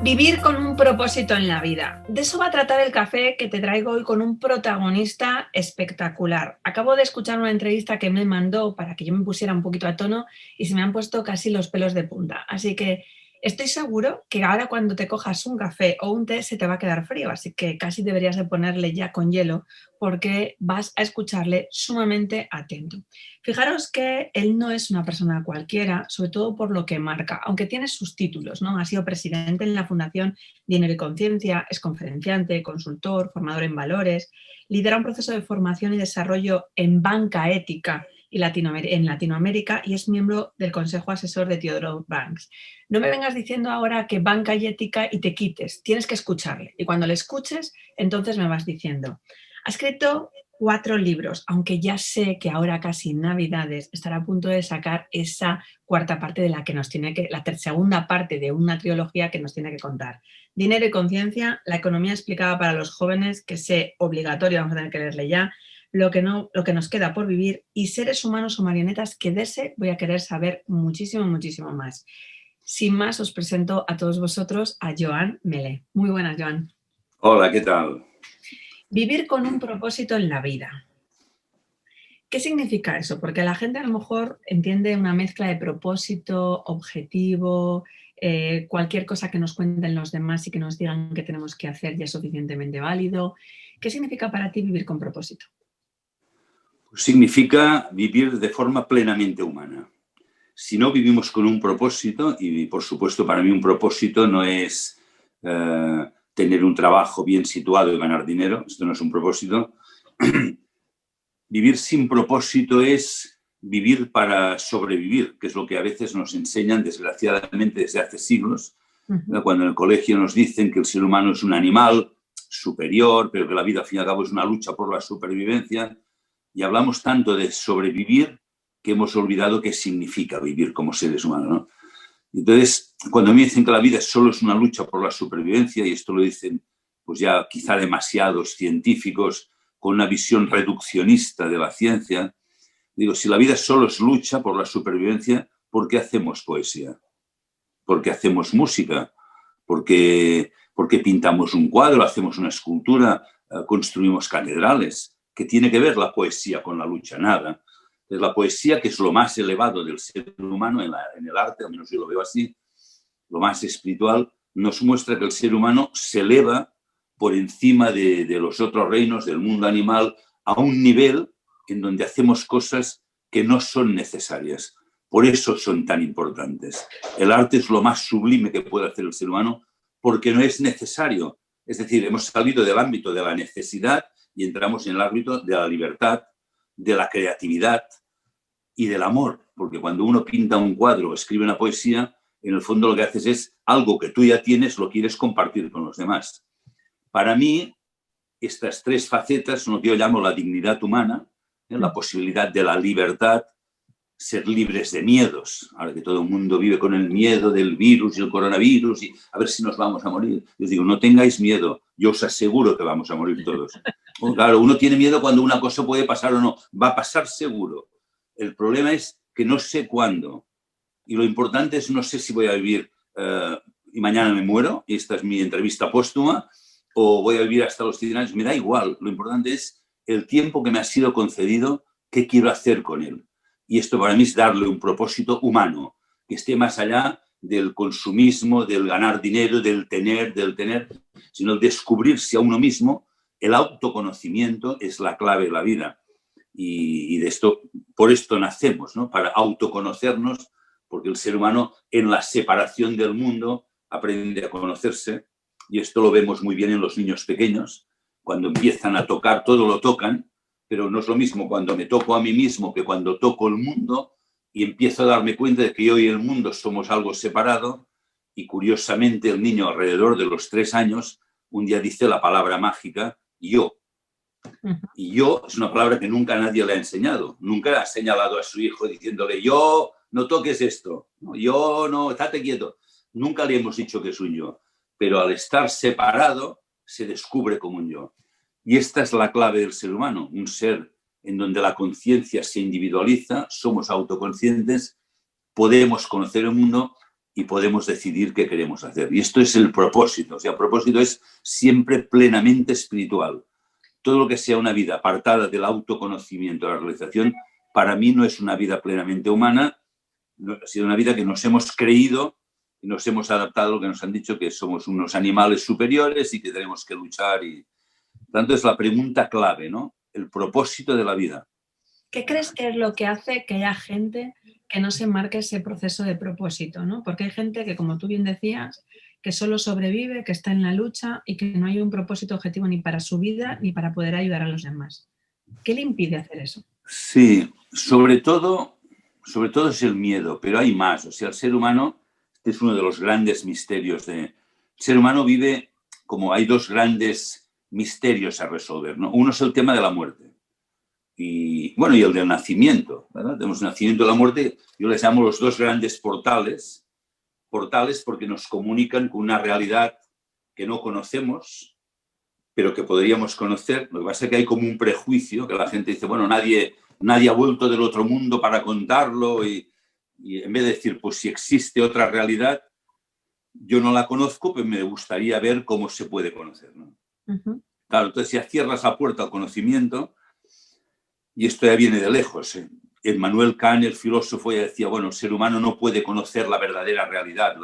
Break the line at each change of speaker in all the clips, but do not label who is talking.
Vivir con un propósito en la vida. De eso va a tratar el café que te traigo hoy con un protagonista espectacular. Acabo de escuchar una entrevista que me mandó para que yo me pusiera un poquito a tono y se me han puesto casi los pelos de punta. Así que estoy seguro que ahora cuando te cojas un café o un té se te va a quedar frío, así que casi deberías de ponerle ya con hielo porque vas a escucharle sumamente atento. Fijaros que él no es una persona cualquiera, sobre todo por lo que marca, aunque tiene sus títulos, ¿no? Ha sido presidente en la Fundación Dinero y Conciencia, es conferenciante, consultor, formador en valores, lidera un proceso de formación y desarrollo en banca ética y en Latinoamérica y es miembro del Consejo Asesor de Theodore Banks. No me vengas diciendo ahora que banca y ética y te quites, tienes que escucharle y cuando le escuches, entonces me vas diciendo. Ha escrito 4 libros, aunque ya sé que ahora casi en Navidades estará a punto de sacar esa cuarta parte de la que nos tiene que, la segunda parte de una trilogía que nos tiene que contar. Dinero y conciencia, la economía explicada para los jóvenes, que sé obligatorio, vamos a tener que leerle ya, lo que nos queda por vivir y seres humanos o marionetas, que de ese voy a querer saber muchísimo, muchísimo más. Sin más, os presento a todos vosotros a Joan Melé. Muy buenas, Joan.
Hola, ¿qué tal?
Vivir con un propósito en la vida. ¿Qué significa eso? Porque la gente a lo mejor entiende una mezcla de propósito, objetivo, cualquier cosa que nos cuenten los demás y que nos digan que tenemos que hacer ya es suficientemente válido. ¿Qué significa para ti vivir con propósito?
Significa vivir de forma plenamente humana. Si no vivimos con un propósito, y por supuesto para mí un propósito no es tener un trabajo bien situado y ganar dinero, esto no es un propósito. Vivir sin propósito es vivir para sobrevivir, que es lo que a veces nos enseñan, desgraciadamente, desde hace siglos, cuando en el colegio nos dicen que el ser humano es un animal superior, pero que la vida, al fin y al cabo, es una lucha por la supervivencia. Y hablamos tanto de sobrevivir que hemos olvidado qué significa vivir como seres humanos, ¿no? Entonces, cuando me dicen que la vida solo es una lucha por la supervivencia, y esto lo dicen pues ya quizá demasiados científicos con una visión reduccionista de la ciencia, digo, si la vida solo es lucha por la supervivencia, ¿por qué hacemos poesía? ¿Por qué hacemos música? ¿Por qué pintamos un cuadro, hacemos una escultura, construimos catedrales? ¿Qué tiene que ver la poesía con la lucha? Nada. Es la poesía, que es lo más elevado del ser humano en el arte, al menos yo lo veo así, lo más espiritual, nos muestra que el ser humano se eleva por encima de los otros reinos, del mundo animal, a un nivel en donde hacemos cosas que no son necesarias. Por eso son tan importantes. El arte es lo más sublime que puede hacer el ser humano porque no es necesario. Es decir, hemos salido del ámbito de la necesidad y entramos en el ámbito de la libertad, de la creatividad y del amor. Porque cuando uno pinta un cuadro o escribe una poesía, en el fondo lo que haces es algo que tú ya tienes, lo quieres compartir con los demás. Para mí, estas 3 facetas son lo que yo llamo la dignidad humana, la posibilidad de la libertad, ser libres de miedos. Ahora que todo el mundo vive con el miedo del virus y el coronavirus y a ver si nos vamos a morir. Les digo, no tengáis miedo, yo os aseguro que vamos a morir todos. Claro, uno tiene miedo cuando una cosa puede pasar o no. Va a pasar seguro. El problema es que no sé cuándo. Y lo importante es, no sé si voy a vivir y mañana me muero, y esta es mi entrevista póstuma, o voy a vivir hasta los 100 años, me da igual. Lo importante es el tiempo que me ha sido concedido, qué quiero hacer con él. Y esto para mí es darle un propósito humano, que esté más allá del consumismo, del ganar dinero, del tener, sino el descubrirse a uno mismo. El autoconocimiento es la clave de la vida. Y de esto, por esto nacemos, ¿no? Para autoconocernos, porque el ser humano en la separación del mundo aprende a conocerse. Y esto lo vemos muy bien en los niños pequeños. Cuando empiezan a tocar, todo lo tocan, pero no es lo mismo cuando me toco a mí mismo que cuando toco el mundo y empiezo a darme cuenta de que yo y el mundo somos algo separado. Y curiosamente el niño alrededor de los 3 años un día dice la palabra mágica, yo. Y yo es una palabra que nunca nadie le ha enseñado. Nunca ha señalado a su hijo diciéndole, yo, no toques esto, yo no, estate quieto. Nunca le hemos dicho que es un yo. Pero al estar separado se descubre como un yo. Y esta es la clave del ser humano, un ser en donde la conciencia se individualiza, somos autoconscientes, podemos conocer el mundo y podemos decidir qué queremos hacer. Y esto es el propósito. O sea, el propósito es siempre plenamente espiritual. Todo lo que sea una vida apartada del autoconocimiento, de la realización, para mí no es una vida plenamente humana, ha sido una vida que nos hemos creído y nos hemos adaptado a lo que nos han dicho, que somos unos animales superiores y que tenemos que luchar. Y tanto es la pregunta clave, ¿no? El propósito de la vida.
¿Qué crees que es lo que hace que haya gente que no se marque ese proceso de propósito, ¿no? Porque hay gente que, como tú bien decías, que solo sobrevive, que está en la lucha y que no hay un propósito objetivo ni para su vida ni para poder ayudar a los demás. ¿Qué le impide hacer eso?
Sí, sobre todo es el miedo, pero hay más. O sea, el ser humano, este es uno de los grandes misterios. El ser humano vive como hay dos grandes misterios a resolver, ¿no? Uno es el tema de la muerte. Y bueno, y el del nacimiento, ¿verdad? Tenemos el nacimiento y la muerte, yo les llamo los dos grandes portales porque nos comunican con una realidad que no conocemos, pero que podríamos conocer. Lo que pasa es que hay como un prejuicio, que la gente dice, bueno, nadie ha vuelto del otro mundo para contarlo, y en vez de decir, pues si existe otra realidad, yo no la conozco, pero me gustaría ver cómo se puede conocer, ¿no? Uh-huh. Claro, entonces si cierras la puerta al conocimiento, y esto ya viene de lejos, Immanuel Kant, el filósofo, ya decía, bueno, el ser humano no puede conocer la verdadera realidad,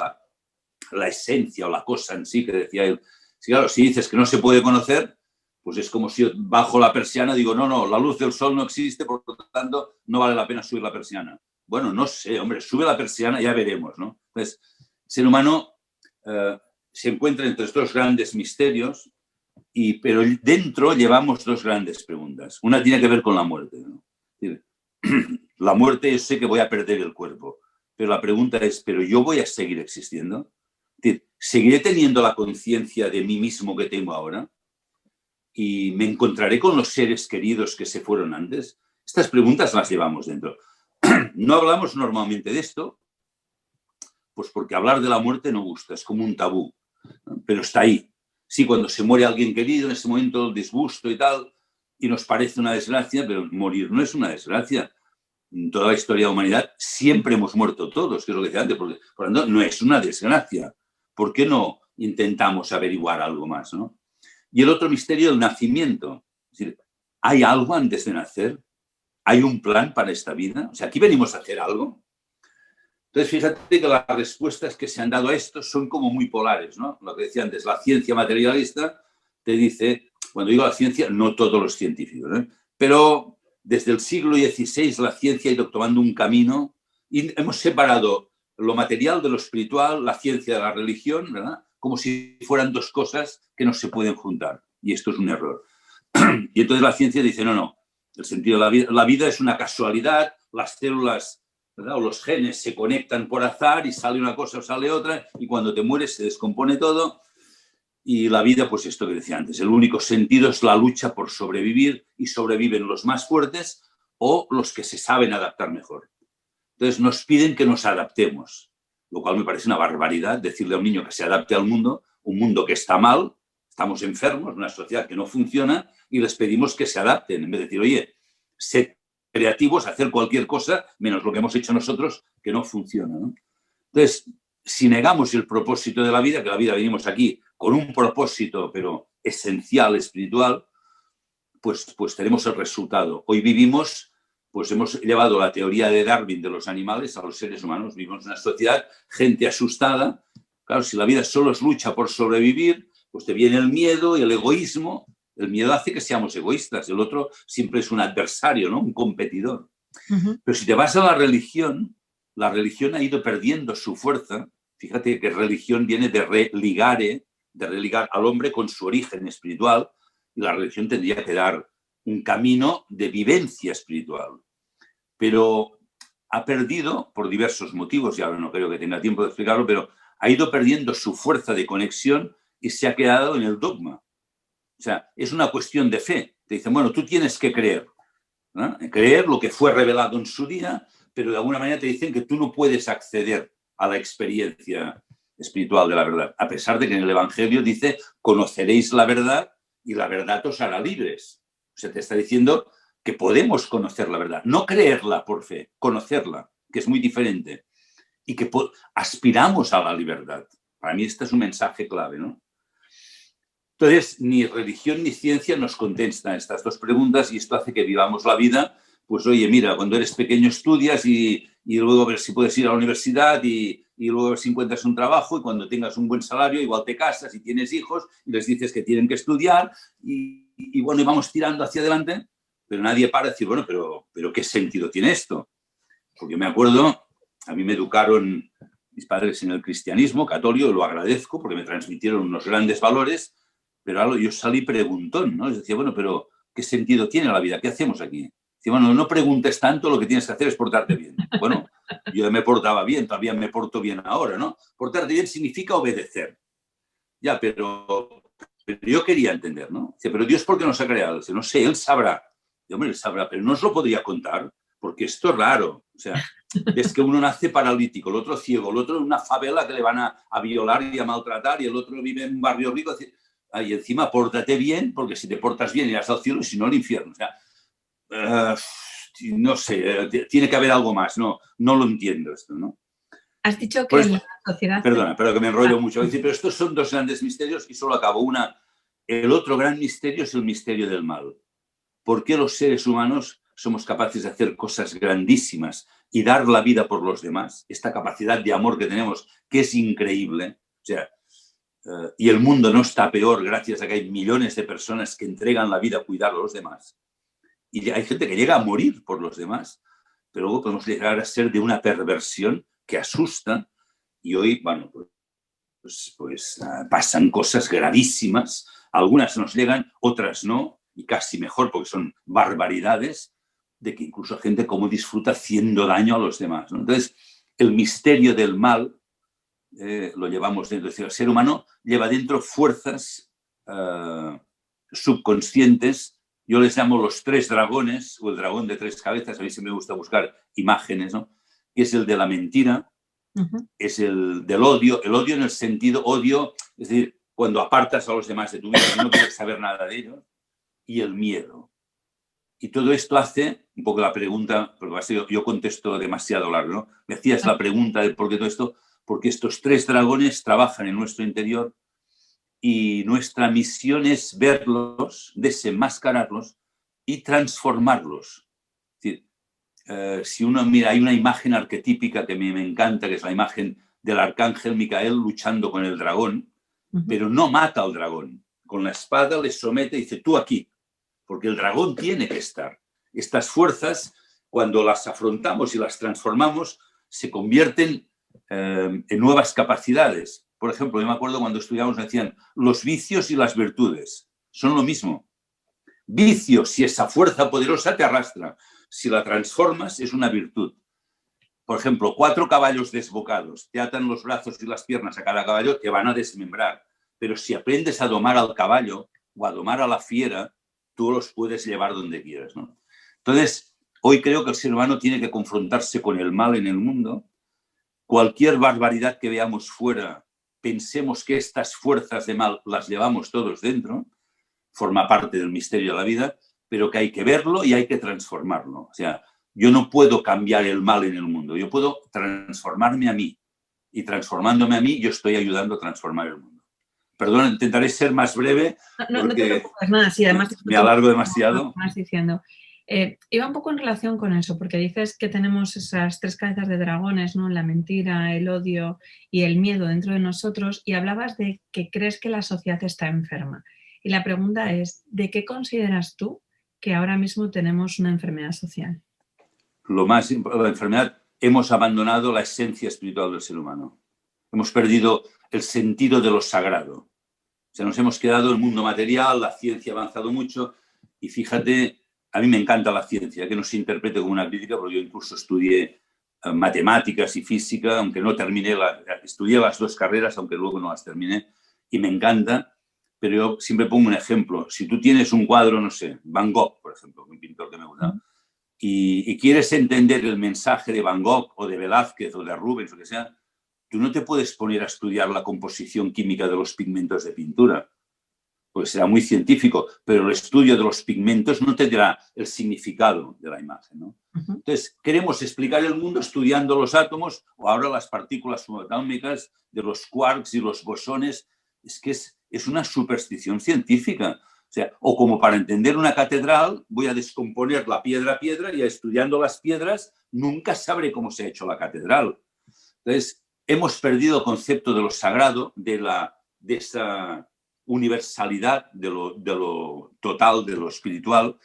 la esencia o la cosa en sí, que decía él. Sí, claro, si dices que no se puede conocer, pues es como si yo bajo la persiana digo, no, la luz del sol no existe, por lo tanto no vale la pena subir la persiana. Bueno, no sé, hombre, sube la persiana, ya veremos, ¿no? Entonces, el ser humano se encuentra entre estos grandes misterios, pero dentro llevamos dos grandes preguntas. Una tiene que ver con la muerte, ¿no? La muerte, yo sé que voy a perder el cuerpo, pero la pregunta es, ¿pero yo voy a seguir existiendo? ¿Seguiré teniendo la conciencia de mí mismo que tengo ahora? ¿Y me encontraré con los seres queridos que se fueron antes? Estas preguntas las llevamos dentro. No hablamos normalmente de esto, pues porque hablar de la muerte no gusta, es como un tabú, ¿no? Pero está ahí. Sí, cuando se muere alguien querido, en ese momento el disgusto y tal, y nos parece una desgracia, pero morir no es una desgracia. En toda la historia de la humanidad siempre hemos muerto todos, que es lo que decía antes, porque por lo tanto no es una desgracia. ¿Por qué no intentamos averiguar algo más, ¿no? Y el otro misterio, el nacimiento. Es decir, ¿hay algo antes de nacer? ¿Hay un plan para esta vida? O sea, aquí venimos a hacer algo. Entonces, fíjate que las respuestas que se han dado a esto son como muy polares, ¿no? Lo que decía antes, la ciencia materialista te dice, cuando digo la ciencia, no todos los científicos, ¿eh? Pero desde el siglo XVI la ciencia ha ido tomando un camino y hemos separado lo material de lo espiritual, la ciencia de la religión, ¿verdad? Como si fueran dos cosas que no se pueden juntar. Y esto es un error. Y entonces la ciencia dice, no, el sentido de la vida es una casualidad, las células, ¿verdad?, o los genes se conectan por azar y sale una cosa o sale otra, y cuando te mueres se descompone todo. Y la vida, pues esto que decía antes, el único sentido es la lucha por sobrevivir, y sobreviven los más fuertes o los que se saben adaptar mejor. Entonces nos piden que nos adaptemos, lo cual me parece una barbaridad decirle a un niño que se adapte al mundo, un mundo que está mal, estamos enfermos, una sociedad que no funciona, y les pedimos que se adapten, en vez de decir, oye, sed creativos, hacer cualquier cosa, menos lo que hemos hecho nosotros, que no funciona, ¿no? Entonces, si negamos el propósito de la vida, que la vida venimos aquí con un propósito, pero esencial, espiritual, pues tenemos el resultado. Hoy vivimos, pues hemos llevado la teoría de Darwin de los animales a los seres humanos. Vivimos en una sociedad, gente asustada. Claro, si la vida solo es lucha por sobrevivir, pues te viene el miedo y el egoísmo. El miedo hace que seamos egoístas. El otro siempre es un adversario, ¿no? Un competidor. Uh-huh. Pero si te vas a la religión ha ido perdiendo su fuerza. Fíjate que religión viene de religar al hombre con su origen espiritual, y la religión tendría que dar un camino de vivencia espiritual. Pero ha perdido, por diversos motivos, y ahora no creo que tenga tiempo de explicarlo, pero ha ido perdiendo su fuerza de conexión y se ha quedado en el dogma. O sea, es una cuestión de fe. Te dicen, bueno, tú tienes que creer, ¿no? Creer lo que fue revelado en su día, pero de alguna manera te dicen que tú no puedes acceder a la experiencia espiritual de la verdad, a pesar de que en el Evangelio dice, conoceréis la verdad y la verdad os hará libres. O sea, te está diciendo que podemos conocer la verdad, no creerla por fe, conocerla, que es muy diferente. y que aspiramos a la libertad. Para mí este es un mensaje clave, ¿no? Entonces, ni religión ni ciencia nos contestan estas dos preguntas y esto hace que vivamos la vida, pues oye, mira, cuando eres pequeño estudias y luego ver si puedes ir a la universidad y luego ver si encuentras un trabajo y cuando tengas un buen salario igual te casas y tienes hijos y les dices que tienen que estudiar y bueno, y vamos tirando hacia adelante, pero nadie para decir, bueno, pero ¿qué sentido tiene esto? Porque me acuerdo, a mí me educaron mis padres en el cristianismo católico, lo agradezco porque me transmitieron unos grandes valores, pero yo salí preguntón, ¿no? Les decía, bueno, pero ¿qué sentido tiene la vida? ¿Qué hacemos aquí? Decía, bueno, no preguntes tanto, lo que tienes que hacer es portarte bien. Bueno, yo me portaba bien, todavía me porto bien ahora, ¿no? Portarte bien significa obedecer. Ya, pero yo quería entender, ¿no? Decía, pero Dios, ¿por qué nos ha creado? Dice, no sé, Él sabrá. Digo, hombre, Él sabrá, pero no os lo podría contar, porque esto es raro. O sea, es que uno nace paralítico, el otro ciego, el otro en una favela que le van a violar y a maltratar y el otro vive en un barrio rico. Y encima pórtate bien, porque si te portas bien irás al cielo y si no al infierno. O sea, no sé, tiene que haber algo más. No lo entiendo esto, ¿no?
Has dicho que
Pues,
la sociedad...
perdona, pero que me enrollo mucho. Pero estos son dos grandes misterios y solo acabo una. El otro gran misterio es el misterio del mal. ¿Por qué los seres humanos somos capaces de hacer cosas grandísimas y dar la vida por los demás? Esta capacidad de amor que tenemos, que es increíble. O sea, y el mundo no está peor gracias a que hay millones de personas que entregan la vida a cuidar a los demás. Y hay gente que llega a morir por los demás, pero luego podemos llegar a ser de una perversión que asusta. Y hoy, bueno, pues pasan cosas gravísimas. Algunas nos llegan, otras no, y casi mejor porque son barbaridades, de que incluso gente como disfruta haciendo daño a los demás, ¿no? Entonces, el misterio del mal lo llevamos dentro. Es decir, el ser humano lleva dentro fuerzas subconscientes. Yo les llamo los tres dragones, o el dragón de tres cabezas. A mí sí me gusta buscar imágenes, ¿no? Que es el de la mentira, es el del odio. El odio en el sentido, odio, es decir, cuando apartas a los demás de tu vida y no quieres saber nada de ellos. Y el miedo. Y todo esto hace un poco la pregunta, porque yo contesto demasiado largo, ¿no? Me hacías la pregunta de por qué todo esto, porque estos tres dragones trabajan en nuestro interior y nuestra misión es verlos, desenmascararlos y transformarlos. Es decir, si uno mira, hay una imagen arquetípica que me encanta, que es la imagen del arcángel Micael luchando con el dragón, pero no mata al dragón. Con la espada le somete y dice, tú aquí, porque el dragón tiene que estar. Estas fuerzas, cuando las afrontamos y las transformamos, se convierten en nuevas capacidades. Por ejemplo, yo me acuerdo cuando estudiábamos, me decían, los vicios y las virtudes son lo mismo. Vicio, si esa fuerza poderosa te arrastra. Si la transformas, es una virtud. Por ejemplo, 4 caballos desbocados, te atan los brazos y las piernas a cada caballo, te van a desmembrar. Pero si aprendes a domar al caballo o a domar a la fiera, tú los puedes llevar donde quieras, ¿no? Entonces, hoy creo que el ser humano tiene que confrontarse con el mal en el mundo. Cualquier barbaridad que veamos fuera, pensemos que estas fuerzas de mal las llevamos todos dentro, forma parte del misterio de la vida, pero que hay que verlo y hay que transformarlo. O sea, yo no puedo cambiar el mal en el mundo, yo puedo transformarme a mí. Y transformándome a mí, yo estoy ayudando a transformar el mundo. Perdón, intentaré ser más breve.
No te preocupes nada, sí, además
me alargo demasiado.
Más diciendo. Iba un poco en relación con eso, porque dices que tenemos esas 3 cabezas de dragones, ¿no? La mentira, el odio y el miedo dentro de nosotros, y hablabas de que crees que la sociedad está enferma. Y la pregunta es, ¿de qué consideras tú que ahora mismo tenemos una enfermedad social?
La enfermedad, hemos abandonado la esencia espiritual del ser humano. Hemos perdido el sentido de lo sagrado. O sea, nos hemos quedado en el mundo material, la ciencia ha avanzado mucho y fíjate, a mí me encanta la ciencia, que no se interprete como una crítica, porque yo incluso estudié matemáticas y física, aunque no terminé, estudié las 2 carreras, aunque luego no las terminé, y me encanta, pero yo siempre pongo un ejemplo. Si tú tienes un cuadro, no sé, Van Gogh, por ejemplo, un pintor que me gusta, y quieres entender el mensaje de Van Gogh o de Velázquez o de Rubens o que sea, tú no te puedes poner a estudiar la composición química de los pigmentos de pintura. pues será muy científico, pero el estudio de los pigmentos no te dirá el significado de la imagen, ¿no? Entonces, queremos explicar el mundo estudiando los átomos o ahora las partículas subatómicas de los quarks y los bosones. Es que es una superstición científica. O sea, o como para entender una catedral, voy a descomponer la piedra a piedra y estudiando las piedras nunca sabré cómo se ha hecho la catedral. Entonces, hemos perdido el concepto de lo sagrado, de esa universalidad, de lo total, de lo espiritual.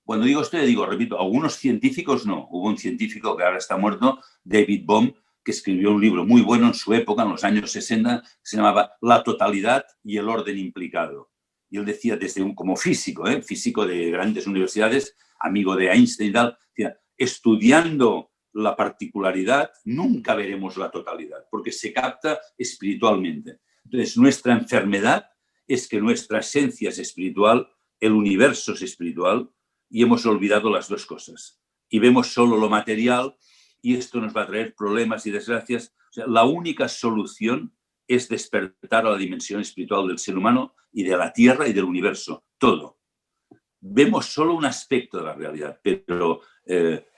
Cuando digo esto, digo, repito, algunos científicos no. Hubo un científico que ahora está muerto, David Bohm, que escribió un libro muy bueno en su época, en los años 60, que se llamaba La totalidad y el orden implicado. Y él decía, como físico, físico de grandes universidades, amigo de Einstein y tal, decía, estudiando la particularidad nunca veremos la totalidad, porque se capta espiritualmente. Entonces, nuestra enfermedad es que nuestra esencia es espiritual, el universo es espiritual, y hemos olvidado las dos cosas. Y vemos solo lo material y esto nos va a traer problemas y desgracias. O sea, la única solución es despertar a la dimensión espiritual del ser humano y de la Tierra y del universo, todo. Vemos solo un aspecto de la realidad, pero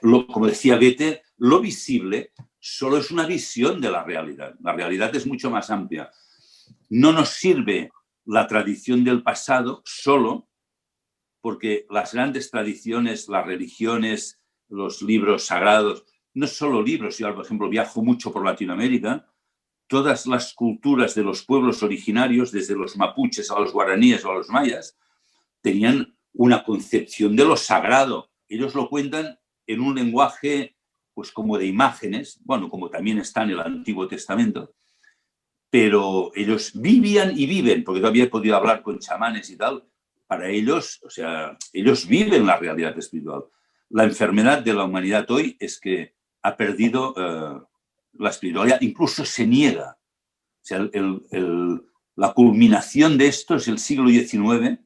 como decía Goethe, lo visible solo es una visión de la realidad. La realidad es mucho más amplia. No nos sirve la tradición del pasado solo, porque las grandes tradiciones, las religiones, los libros sagrados, no solo libros, yo por ejemplo viajo mucho por Latinoamérica, todas las culturas de los pueblos originarios, desde los mapuches a los guaraníes o a los mayas, tenían una concepción de lo sagrado. Ellos lo cuentan en un lenguaje pues como de imágenes, bueno, como también está en el Antiguo Testamento, pero ellos vivían y viven, porque todavía he podido hablar con chamanes y tal, para ellos, o sea, ellos viven la realidad espiritual. La enfermedad de la humanidad hoy es que ha perdido la espiritualidad, incluso se niega. O sea, la culminación de esto es el siglo XIX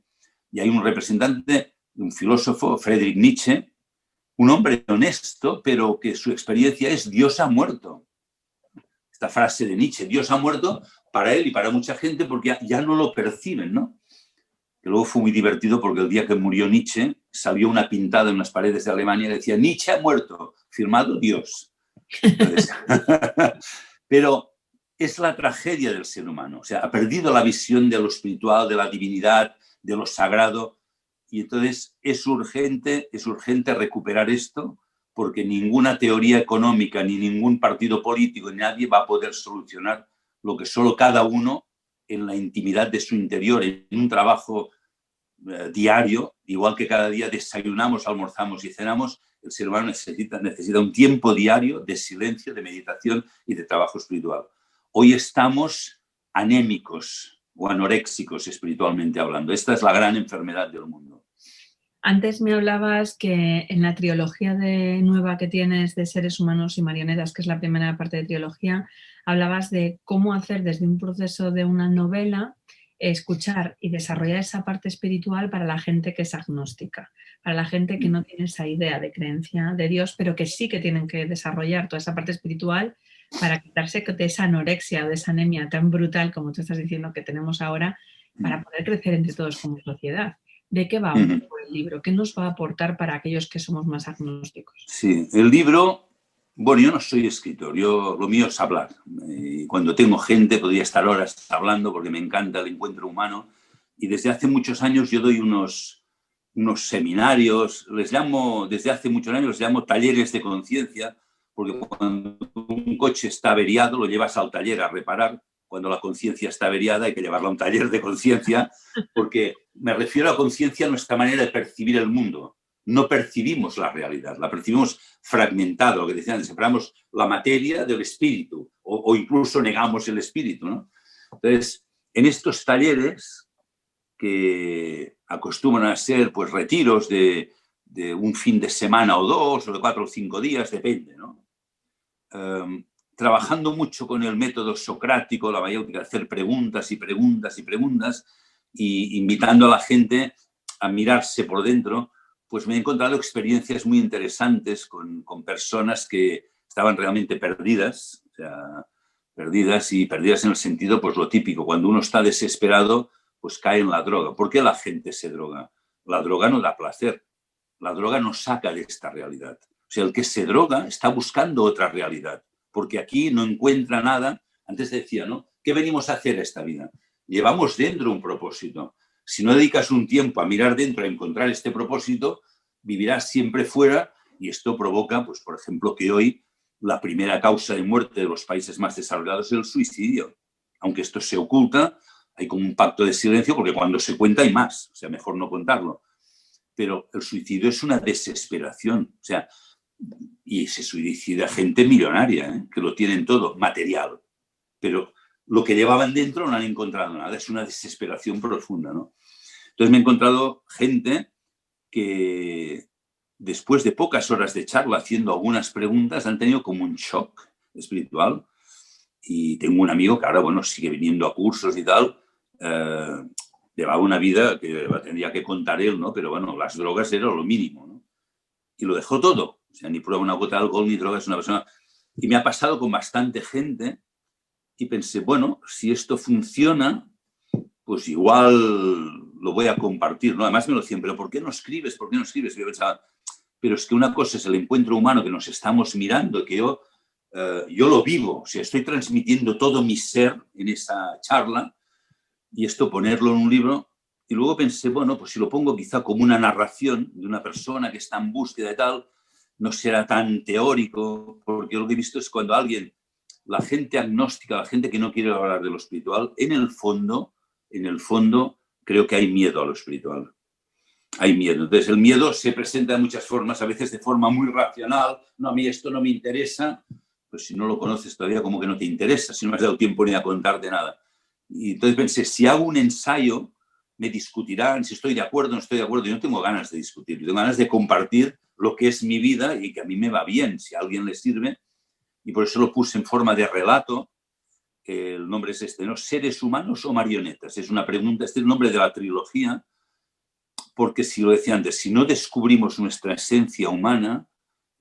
y hay un representante, un filósofo, Friedrich Nietzsche, un hombre honesto, pero que su experiencia es Dios ha muerto. Esta frase de Nietzsche, Dios ha muerto, para él y para mucha gente porque ya no lo perciben, ¿no? Que luego fue muy divertido porque el día que murió Nietzsche salió una pintada en las paredes de Alemania que decía Nietzsche ha muerto, firmado Dios. Entonces, pero es la tragedia del ser humano. O sea, ha perdido la visión de lo espiritual, de la divinidad, de lo sagrado. Y entonces es urgente recuperar esto porque ninguna teoría económica, ni ningún partido político, ni nadie va a poder solucionar lo que solo cada uno en la intimidad de su interior, en un trabajo diario, igual que cada día desayunamos, almorzamos y cenamos, el ser humano necesita un tiempo diario de silencio, de meditación y de trabajo espiritual. Hoy estamos anémicos o anoréxicos espiritualmente hablando. Esta es la gran enfermedad del mundo.
Antes me hablabas que en la trilogía nueva que tienes de Seres Humanos y Marionetas, que es la primera parte de trilogía, hablabas de cómo hacer desde un proceso de una novela, escuchar y desarrollar esa parte espiritual para la gente que es agnóstica, para la gente que no tiene esa idea de creencia de Dios, pero que sí que tienen que desarrollar toda esa parte espiritual para quitarse de esa anorexia o de esa anemia tan brutal como tú estás diciendo que tenemos ahora, para poder crecer entre todos como sociedad. ¿De qué va un poco el libro? ¿Qué nos va a aportar para aquellos que somos más agnósticos?
Sí, el libro, bueno, yo no soy escritor, lo mío es hablar. Y cuando tengo gente podría estar horas hablando porque me encanta el encuentro humano. Y desde hace muchos años yo doy unos seminarios, desde hace muchos años les llamo talleres de conciencia, porque cuando un coche está averiado lo llevas al taller a reparar. Cuando la conciencia está averiada hay que llevarla a un taller de conciencia, porque me refiero a conciencia a nuestra manera de percibir el mundo. No percibimos la realidad, la percibimos fragmentada, lo que decían, separamos la materia del espíritu o incluso negamos el espíritu, ¿no? Entonces, en estos talleres que acostumbran a ser pues retiros de un fin de semana o dos, o de 4 o 5 días, depende, ¿no? Trabajando mucho con el método socrático, la mayéutica, hacer preguntas y preguntas y preguntas, y invitando a la gente a mirarse por dentro, pues me he encontrado experiencias muy interesantes con personas que estaban realmente perdidas, o sea, perdidas en el sentido, pues lo típico, cuando uno está desesperado, pues cae en la droga. ¿Por qué la gente se droga? La droga no da placer, la droga nos saca de esta realidad. O sea, el que se droga está buscando otra realidad, porque aquí no encuentra nada. Antes decía, ¿no? ¿Qué venimos a hacer esta vida? Llevamos dentro un propósito. Si no dedicas un tiempo a mirar dentro, a encontrar este propósito, vivirás siempre fuera, y esto provoca, pues, por ejemplo, que hoy la primera causa de muerte de los países más desarrollados es el suicidio. Aunque esto se oculta, hay como un pacto de silencio, porque cuando se cuenta hay más, o sea, mejor no contarlo. Pero el suicidio es una desesperación, o sea, y se suicida gente millonaria, ¿eh? Que lo tienen todo, material. Pero lo que llevaban dentro no han encontrado nada, es una desesperación profunda, ¿no? Entonces me he encontrado gente que después de pocas horas de charla haciendo algunas preguntas han tenido como un shock espiritual. Y tengo un amigo que ahora, bueno, sigue viniendo a cursos y tal, llevaba una vida que la tendría que contar él, ¿no? Pero bueno, las drogas era lo mínimo, ¿no? Y lo dejó todo, o sea, ni prueba una gota de alcohol ni drogas, una persona. Y me ha pasado con bastante gente y pensé, bueno, si esto funciona, pues igual lo voy a compartir, ¿no? Además me lo decían, pero ¿por qué no escribes? ¿Por qué no escribes? Y yo pensaba, pero es que una cosa es el encuentro humano que nos estamos mirando, que yo lo vivo, o sea, estoy transmitiendo todo mi ser en esa charla, y esto ponerlo en un libro. Y luego pensé, bueno, pues si lo pongo quizá como una narración de una persona que está en búsqueda de tal, no será tan teórico, porque lo que he visto es cuando alguien, la gente agnóstica, la gente que no quiere hablar de lo espiritual, en el fondo, creo que hay miedo a lo espiritual. Hay miedo. Entonces el miedo se presenta de muchas formas, a veces de forma muy racional. No, a mí esto no me interesa. Pues si no lo conoces todavía, como que no te interesa, si no me has dado tiempo ni a contarte nada. Y entonces pensé, si hago un ensayo, me discutirán si estoy de acuerdo o no estoy de acuerdo. Yo no tengo ganas de discutir, yo tengo ganas de compartir lo que es mi vida y que a mí me va bien, si a alguien le sirve. Y por eso lo puse en forma de relato. El nombre es este, ¿no? ¿Seres humanos o marionetas? Es una pregunta, este es el nombre de la trilogía, porque si lo decía antes, si no descubrimos nuestra esencia humana,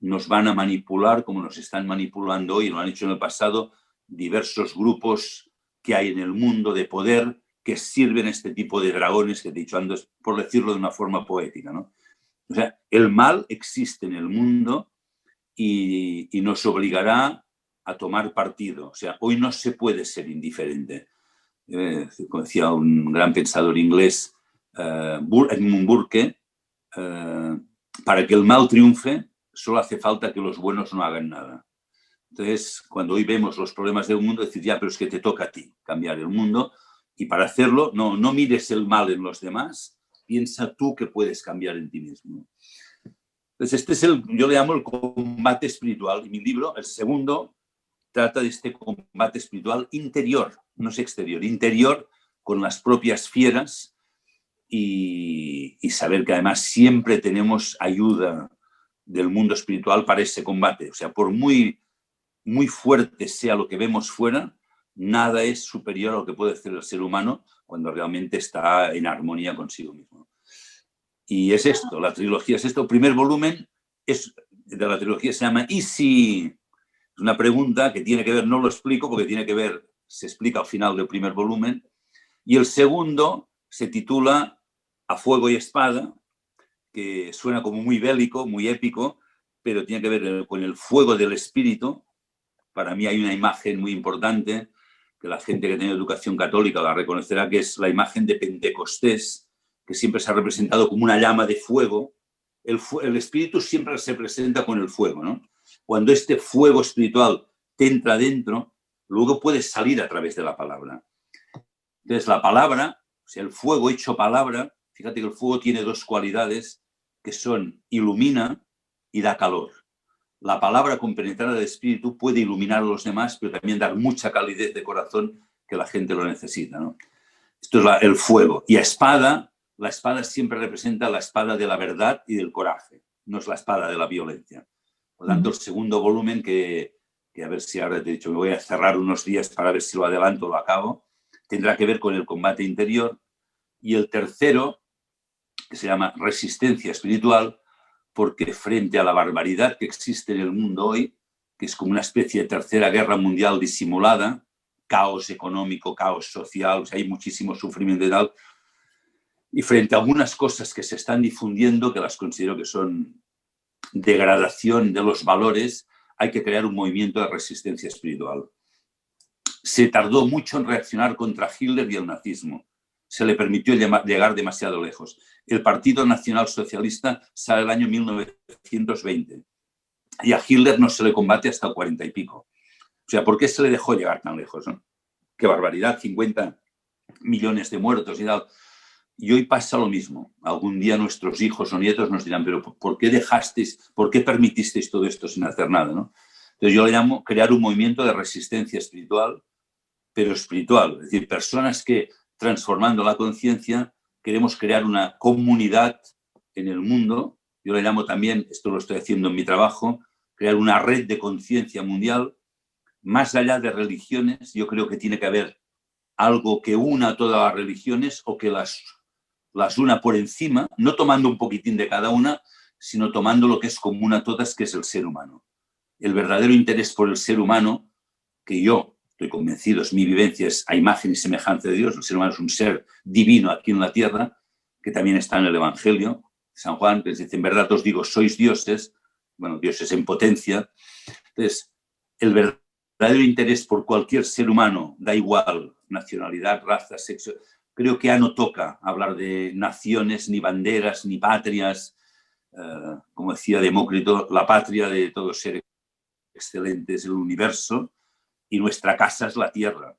nos van a manipular como nos están manipulando hoy, lo han hecho en el pasado diversos grupos que hay en el mundo de poder que sirven este tipo de dragones que te he dicho antes, por decirlo de una forma poética, ¿no? O sea, el mal existe en el mundo y nos obligará a tomar partido. O sea, hoy no se puede ser indiferente. Como decía un gran pensador inglés, Edmund Burke, para que el mal triunfe, solo hace falta que los buenos no hagan nada. Entonces, cuando hoy vemos los problemas del mundo, decir, ya, pero es que te toca a ti cambiar el mundo. Y para hacerlo, no mires el mal en los demás, piensa tú que puedes cambiar en ti mismo. Entonces, este es yo le llamo el combate espiritual. Y mi libro, el segundo, trata de este combate espiritual interior, no es exterior, interior, con las propias fieras y saber que además siempre tenemos ayuda del mundo espiritual para ese combate. O sea, por muy fuerte sea lo que vemos fuera, nada es superior a lo que puede hacer el ser humano cuando realmente está en armonía consigo mismo. Y es esto, la trilogía es esto. El primer volumen de la trilogía se llama ¿Y si? Es una pregunta que tiene que ver, no lo explico porque tiene que ver, se explica al final del primer volumen. Y el segundo se titula A fuego y espada, que suena como muy bélico, muy épico, pero tiene que ver con el fuego del espíritu. Para mí hay una imagen muy importante que la gente que tiene educación católica la reconocerá, que es la imagen de Pentecostés, que siempre se ha representado como una llama de fuego. El espíritu siempre se presenta con el fuego, ¿no? Cuando este fuego espiritual te entra dentro, luego puedes salir a través de la palabra. Entonces la palabra, o sea, el fuego hecho palabra, fíjate que el fuego tiene dos cualidades que son ilumina y da calor. La palabra compenetrada del espíritu puede iluminar a los demás, pero también dar mucha calidez de corazón que la gente lo necesita, ¿no? Esto es el fuego. Y la espada siempre representa la espada de la verdad y del coraje, no es la espada de la violencia. Por lo tanto, el segundo volumen, que a ver si ahora te he dicho, me voy a cerrar unos días para ver si lo adelanto o lo acabo, tendrá que ver con el combate interior. Y el tercero, que se llama Resistencia Espiritual, porque frente a la barbaridad que existe en el mundo hoy, que es como una especie de tercera guerra mundial disimulada, caos económico, caos social, o sea, hay muchísimo sufrimiento y tal, Y frente a algunas cosas que se están difundiendo, que las considero que son degradación de los valores, hay que crear un movimiento de resistencia espiritual. Se tardó mucho en reaccionar contra Hitler y el nazismo. Se le permitió llegar demasiado lejos. El Partido Nacional Socialista sale el año 1920 y a Hitler no se le combate hasta el 40 y pico. O sea, ¿por qué se le dejó llegar tan lejos, no? Qué barbaridad, 50 millones de muertos y tal. Y hoy pasa lo mismo. Algún día nuestros hijos o nietos nos dirán, pero ¿por qué dejasteis, por qué permitisteis todo esto sin hacer nada, ¿no? Entonces yo le llamo crear un movimiento de resistencia espiritual, pero espiritual. Es decir, personas que, transformando la conciencia, queremos crear una comunidad en el mundo. Yo le llamo también, esto lo estoy haciendo en mi trabajo, crear una red de conciencia mundial. Más allá de religiones, yo creo que tiene que haber algo que una a todas las religiones o que las una por encima, no tomando un poquitín de cada una, sino tomando lo que es común a todas, que es el ser humano. El verdadero interés por el ser humano, que yo estoy convencido, es mi vivencia, es a imagen y semejanza de Dios. El ser humano es un ser divino aquí en la tierra, que también está en el Evangelio. San Juan, que dice, en verdad os digo, sois dioses, bueno, dioses en potencia. Entonces, el verdadero interés por cualquier ser humano, da igual, nacionalidad, raza, sexo, creo que ya no toca hablar de naciones, ni banderas, ni patrias. Como decía Demócrito, la patria de todo ser excelente es el universo y nuestra casa es la tierra.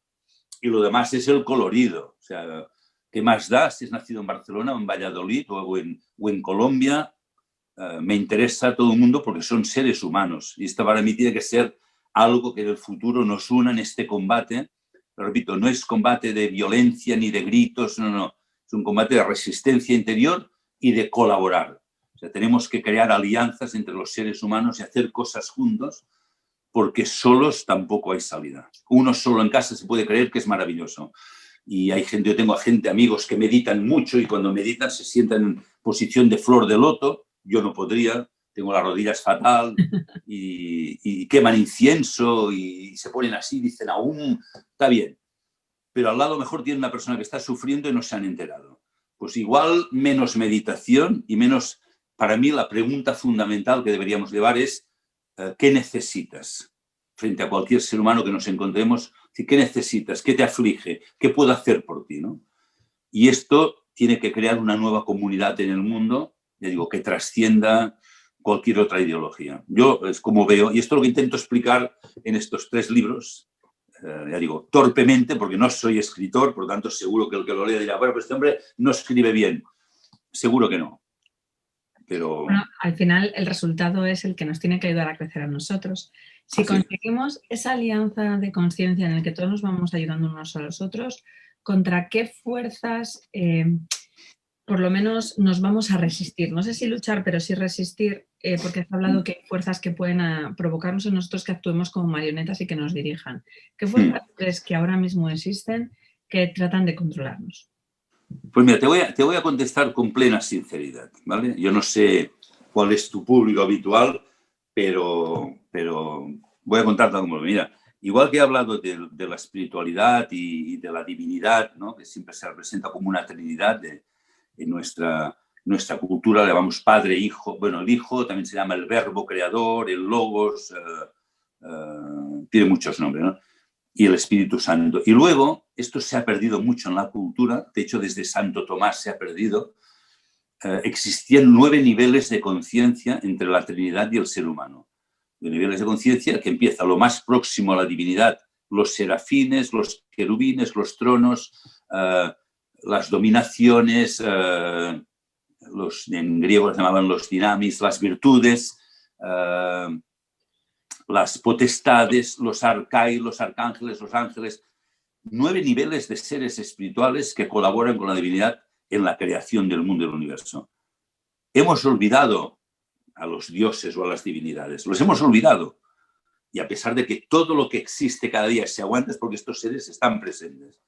Y lo demás es el colorido. O sea, ¿qué más da si es nacido en Barcelona o en Valladolid o en Colombia? Me interesa a todo el mundo porque son seres humanos. Y esto para mí tiene que ser algo que en el futuro nos una en este combate. Pero repito, no es combate de violencia ni de gritos, no. Es un combate de resistencia interior y de colaborar. O sea, tenemos que crear alianzas entre los seres humanos y hacer cosas juntos, porque solos tampoco hay salida. Uno solo en casa se puede creer que es maravilloso. Y hay gente, yo tengo amigos que meditan mucho y cuando meditan se sientan en posición de flor de loto. Yo no podría, tengo las rodillas fatal y queman incienso y se ponen así, dicen aún, está bien. Pero al lado mejor tiene una persona que está sufriendo y no se han enterado. Pues igual menos meditación y menos, para mí la pregunta fundamental que deberíamos llevar es ¿qué necesitas? Frente a cualquier ser humano que nos encontremos, ¿qué necesitas? ¿Qué te aflige? ¿Qué puedo hacer por ti, ¿no? Y esto tiene que crear una nueva comunidad en el mundo, ya digo, que trascienda cualquier otra ideología. Yo es como veo, y esto es lo que intento explicar en estos 3 libros, ya digo, torpemente, porque no soy escritor, por lo tanto seguro que el que lo lea dirá, bueno, pues este hombre no escribe bien. Seguro que no. Pero...
Bueno, al final el resultado es el que nos tiene que ayudar a crecer a nosotros. Si conseguimos esa alianza de conciencia en la que todos nos vamos ayudando unos a los otros, ¿contra qué fuerzas por lo menos nos vamos a resistir? No sé si luchar, pero sí resistir, porque has hablado que hay fuerzas que pueden provocarnos en nosotros que actuemos como marionetas y que nos dirijan. ¿Qué fuerzas crees que ahora mismo existen que tratan de controlarnos?
Pues mira, te voy a contestar con plena sinceridad, ¿vale? Yo no sé cuál es tu público habitual, pero voy a contarte algo. Mira, igual que he hablado de la espiritualidad y de la divinidad, ¿no? Que siempre se representa como una trinidad en nuestra cultura, le llamamos padre, hijo. Bueno, el hijo también se llama el verbo creador, el logos, tiene muchos nombres, ¿no? Y el Espíritu Santo. Y luego, esto se ha perdido mucho en la cultura, de hecho desde Santo Tomás se ha perdido, existían 9 niveles de conciencia entre la Trinidad y el ser humano. De niveles de conciencia que empieza lo más próximo a la divinidad, los serafines, los querubines, los tronos, las dominaciones, en griego los llamaban los dinamis, las virtudes, las potestades, los arcai, los arcángeles, los ángeles, 9 niveles de seres espirituales que colaboran con la divinidad en la creación del mundo y del universo. Hemos olvidado a los dioses o a las divinidades, los hemos olvidado. Y a pesar de que todo lo que existe cada día se aguanta es porque estos seres están presentes.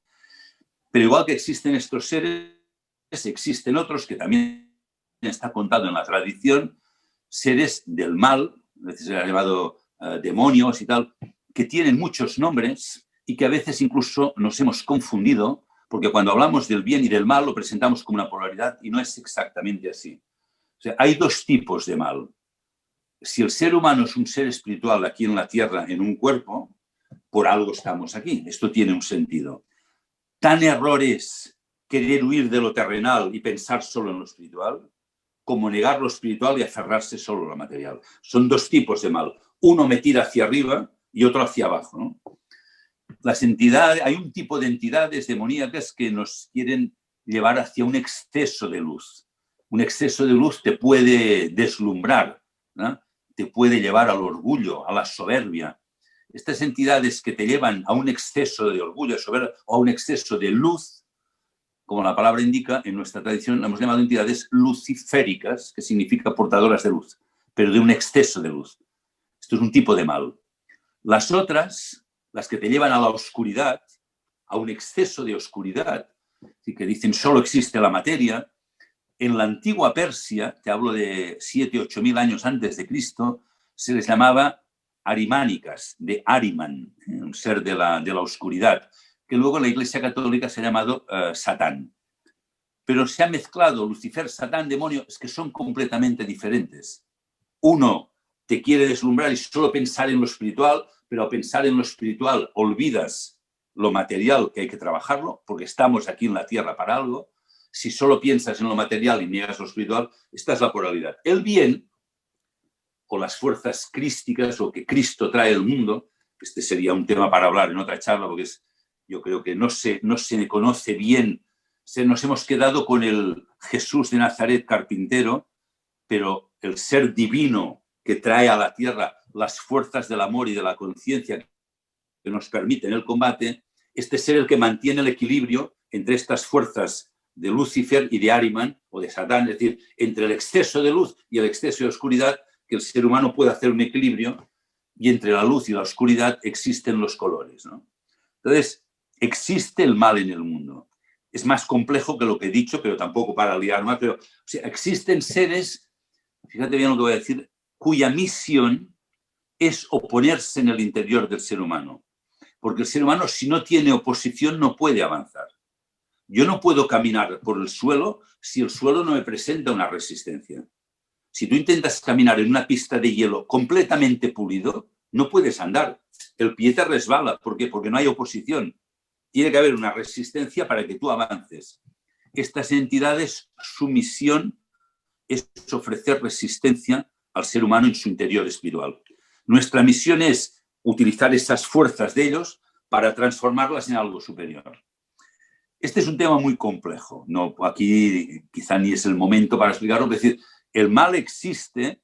Pero igual que existen estos seres, existen otros que también está contado en la tradición, seres del mal, a veces se ha llamado demonios y tal, que tienen muchos nombres y que a veces incluso nos hemos confundido Porque cuando hablamos del bien y del mal lo presentamos como una polaridad y no es exactamente así. O sea, hay dos tipos de mal. Si el ser humano es un ser espiritual aquí en la tierra, en un cuerpo, por algo estamos aquí. Esto tiene un sentido. Tan error es querer huir de lo terrenal y pensar solo en lo espiritual, como negar lo espiritual y aferrarse solo a lo material. Son dos tipos de mal. Uno me tira hacia arriba y otro hacia abajo, ¿no? Las entidades, hay un tipo de entidades demoníacas que nos quieren llevar hacia un exceso de luz. Un exceso de luz te puede deslumbrar, ¿no? Te puede llevar al orgullo, a la soberbia. Estas entidades que te llevan a un exceso de orgullo, soberbia, o a un exceso de luz, como la palabra indica, en nuestra tradición hemos llamado entidades luciféricas, que significa portadoras de luz, pero de un exceso de luz. Esto es un tipo de mal. Las otras, las que te llevan a la oscuridad, a un exceso de oscuridad, que dicen solo existe la materia, en la antigua Persia, te hablo de 7.000 a 8.000 años antes de Cristo, se les llamaba arimánicas, de Ariman, un ser de la oscuridad, que luego en la Iglesia Católica se ha llamado Satán. Pero se ha mezclado Lucifer, Satán, demonio, es que son completamente diferentes. Uno te quiere deslumbrar y solo pensar en lo espiritual, pero al pensar en lo espiritual olvidas lo material, que hay que trabajarlo, porque estamos aquí en la tierra para algo. Si solo piensas en lo material y niegas lo espiritual, esta es la polaridad. El bien, o las fuerzas crísticas, o que Cristo trae al mundo, este sería un tema para hablar en otra charla, porque yo creo que no se conoce bien. Nos hemos quedado con el Jesús de Nazaret carpintero, pero el ser divino que trae a la tierra las fuerzas del amor y de la conciencia que nos permiten el combate, este ser el que mantiene el equilibrio entre estas fuerzas de Lucifer y de Ariman, o de Satán, es decir, entre el exceso de luz y el exceso de oscuridad, que el ser humano puede hacer un equilibrio, y entre la luz y la oscuridad existen los colores, ¿no? Entonces, existe el mal en el mundo. Es más complejo que lo que he dicho, pero tampoco para liar más, pero o sea, existen seres, fíjate bien lo que voy a decir, cuya misión es oponerse en el interior del ser humano. Porque el ser humano, si no tiene oposición, no puede avanzar. Yo no puedo caminar por el suelo si el suelo no me presenta una resistencia. Si tú intentas caminar en una pista de hielo completamente pulido, no puedes andar. El pie te resbala. ¿Por qué? Porque no hay oposición. Tiene que haber una resistencia para que tú avances. Estas entidades, su misión es ofrecer resistencia al ser humano en su interior espiritual. Nuestra misión es utilizar esas fuerzas de ellos para transformarlas en algo superior. Este es un tema muy complejo. No, aquí quizá ni es el momento para explicarlo. Es decir, el mal existe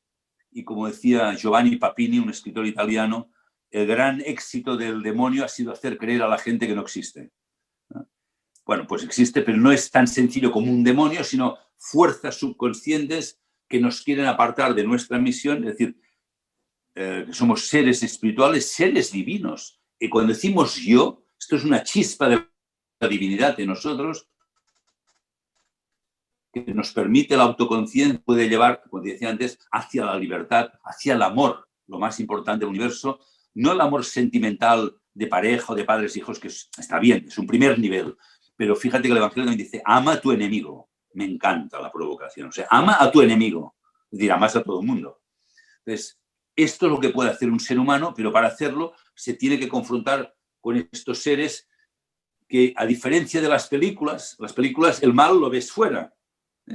y, como decía Giovanni Papini, un escritor italiano, el gran éxito del demonio ha sido hacer creer a la gente que no existe. Bueno, pues existe, pero no es tan sencillo como un demonio, sino fuerzas subconscientes que nos quieren apartar de nuestra misión, es decir, que somos seres espirituales, seres divinos. Y cuando decimos yo, esto es una chispa de la divinidad en nosotros que nos permite la autoconciencia, puede llevar, como decía antes, hacia la libertad, hacia el amor, lo más importante del universo, no el amor sentimental de pareja o de padres e hijos, que está bien, es un primer nivel, pero fíjate que el Evangelio también dice, ama a tu enemigo. Me encanta la provocación, o sea, ama a tu enemigo, es decir, amas a todo el mundo. Entonces, esto es lo que puede hacer un ser humano, pero para hacerlo se tiene que confrontar con estos seres que, a diferencia de las películas, el mal lo ves fuera.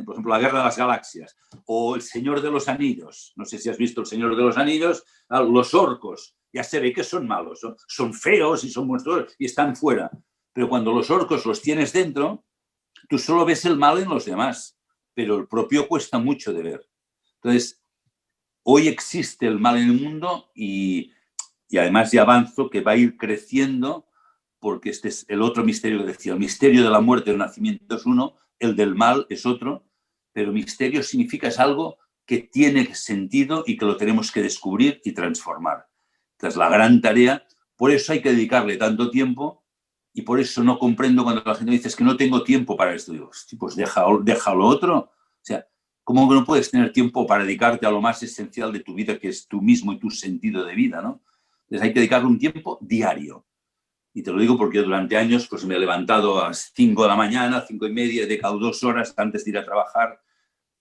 Por ejemplo, la Guerra de las Galaxias o El Señor de los Anillos. No sé si has visto El Señor de los Anillos. Los orcos, ya se ve que son malos, ¿no? Son feos y son monstruosos y están fuera. Pero cuando los orcos los tienes dentro, tú solo ves el mal en los demás, pero el propio cuesta mucho de ver. Entonces, hoy existe el mal en el mundo y además ya avanzo que va a ir creciendo, porque este es el otro misterio que decía. El misterio de la muerte y del nacimiento es uno, el del mal es otro, pero misterio significa es algo que tiene sentido y que lo tenemos que descubrir y transformar. Esta es la gran tarea, por eso hay que dedicarle tanto tiempo y por eso no comprendo cuando la gente dice es que no tengo tiempo para esto. Digo, pues déjalo otro. O sea, ¿cómo que no puedes tener tiempo para dedicarte a lo más esencial de tu vida, que es tú mismo y tu sentido de vida, ¿no? Entonces hay que dedicarle un tiempo diario. Y te lo digo porque durante años pues, me he levantado a las 5 de la mañana, 5:30, he dejado 2 horas antes de ir a trabajar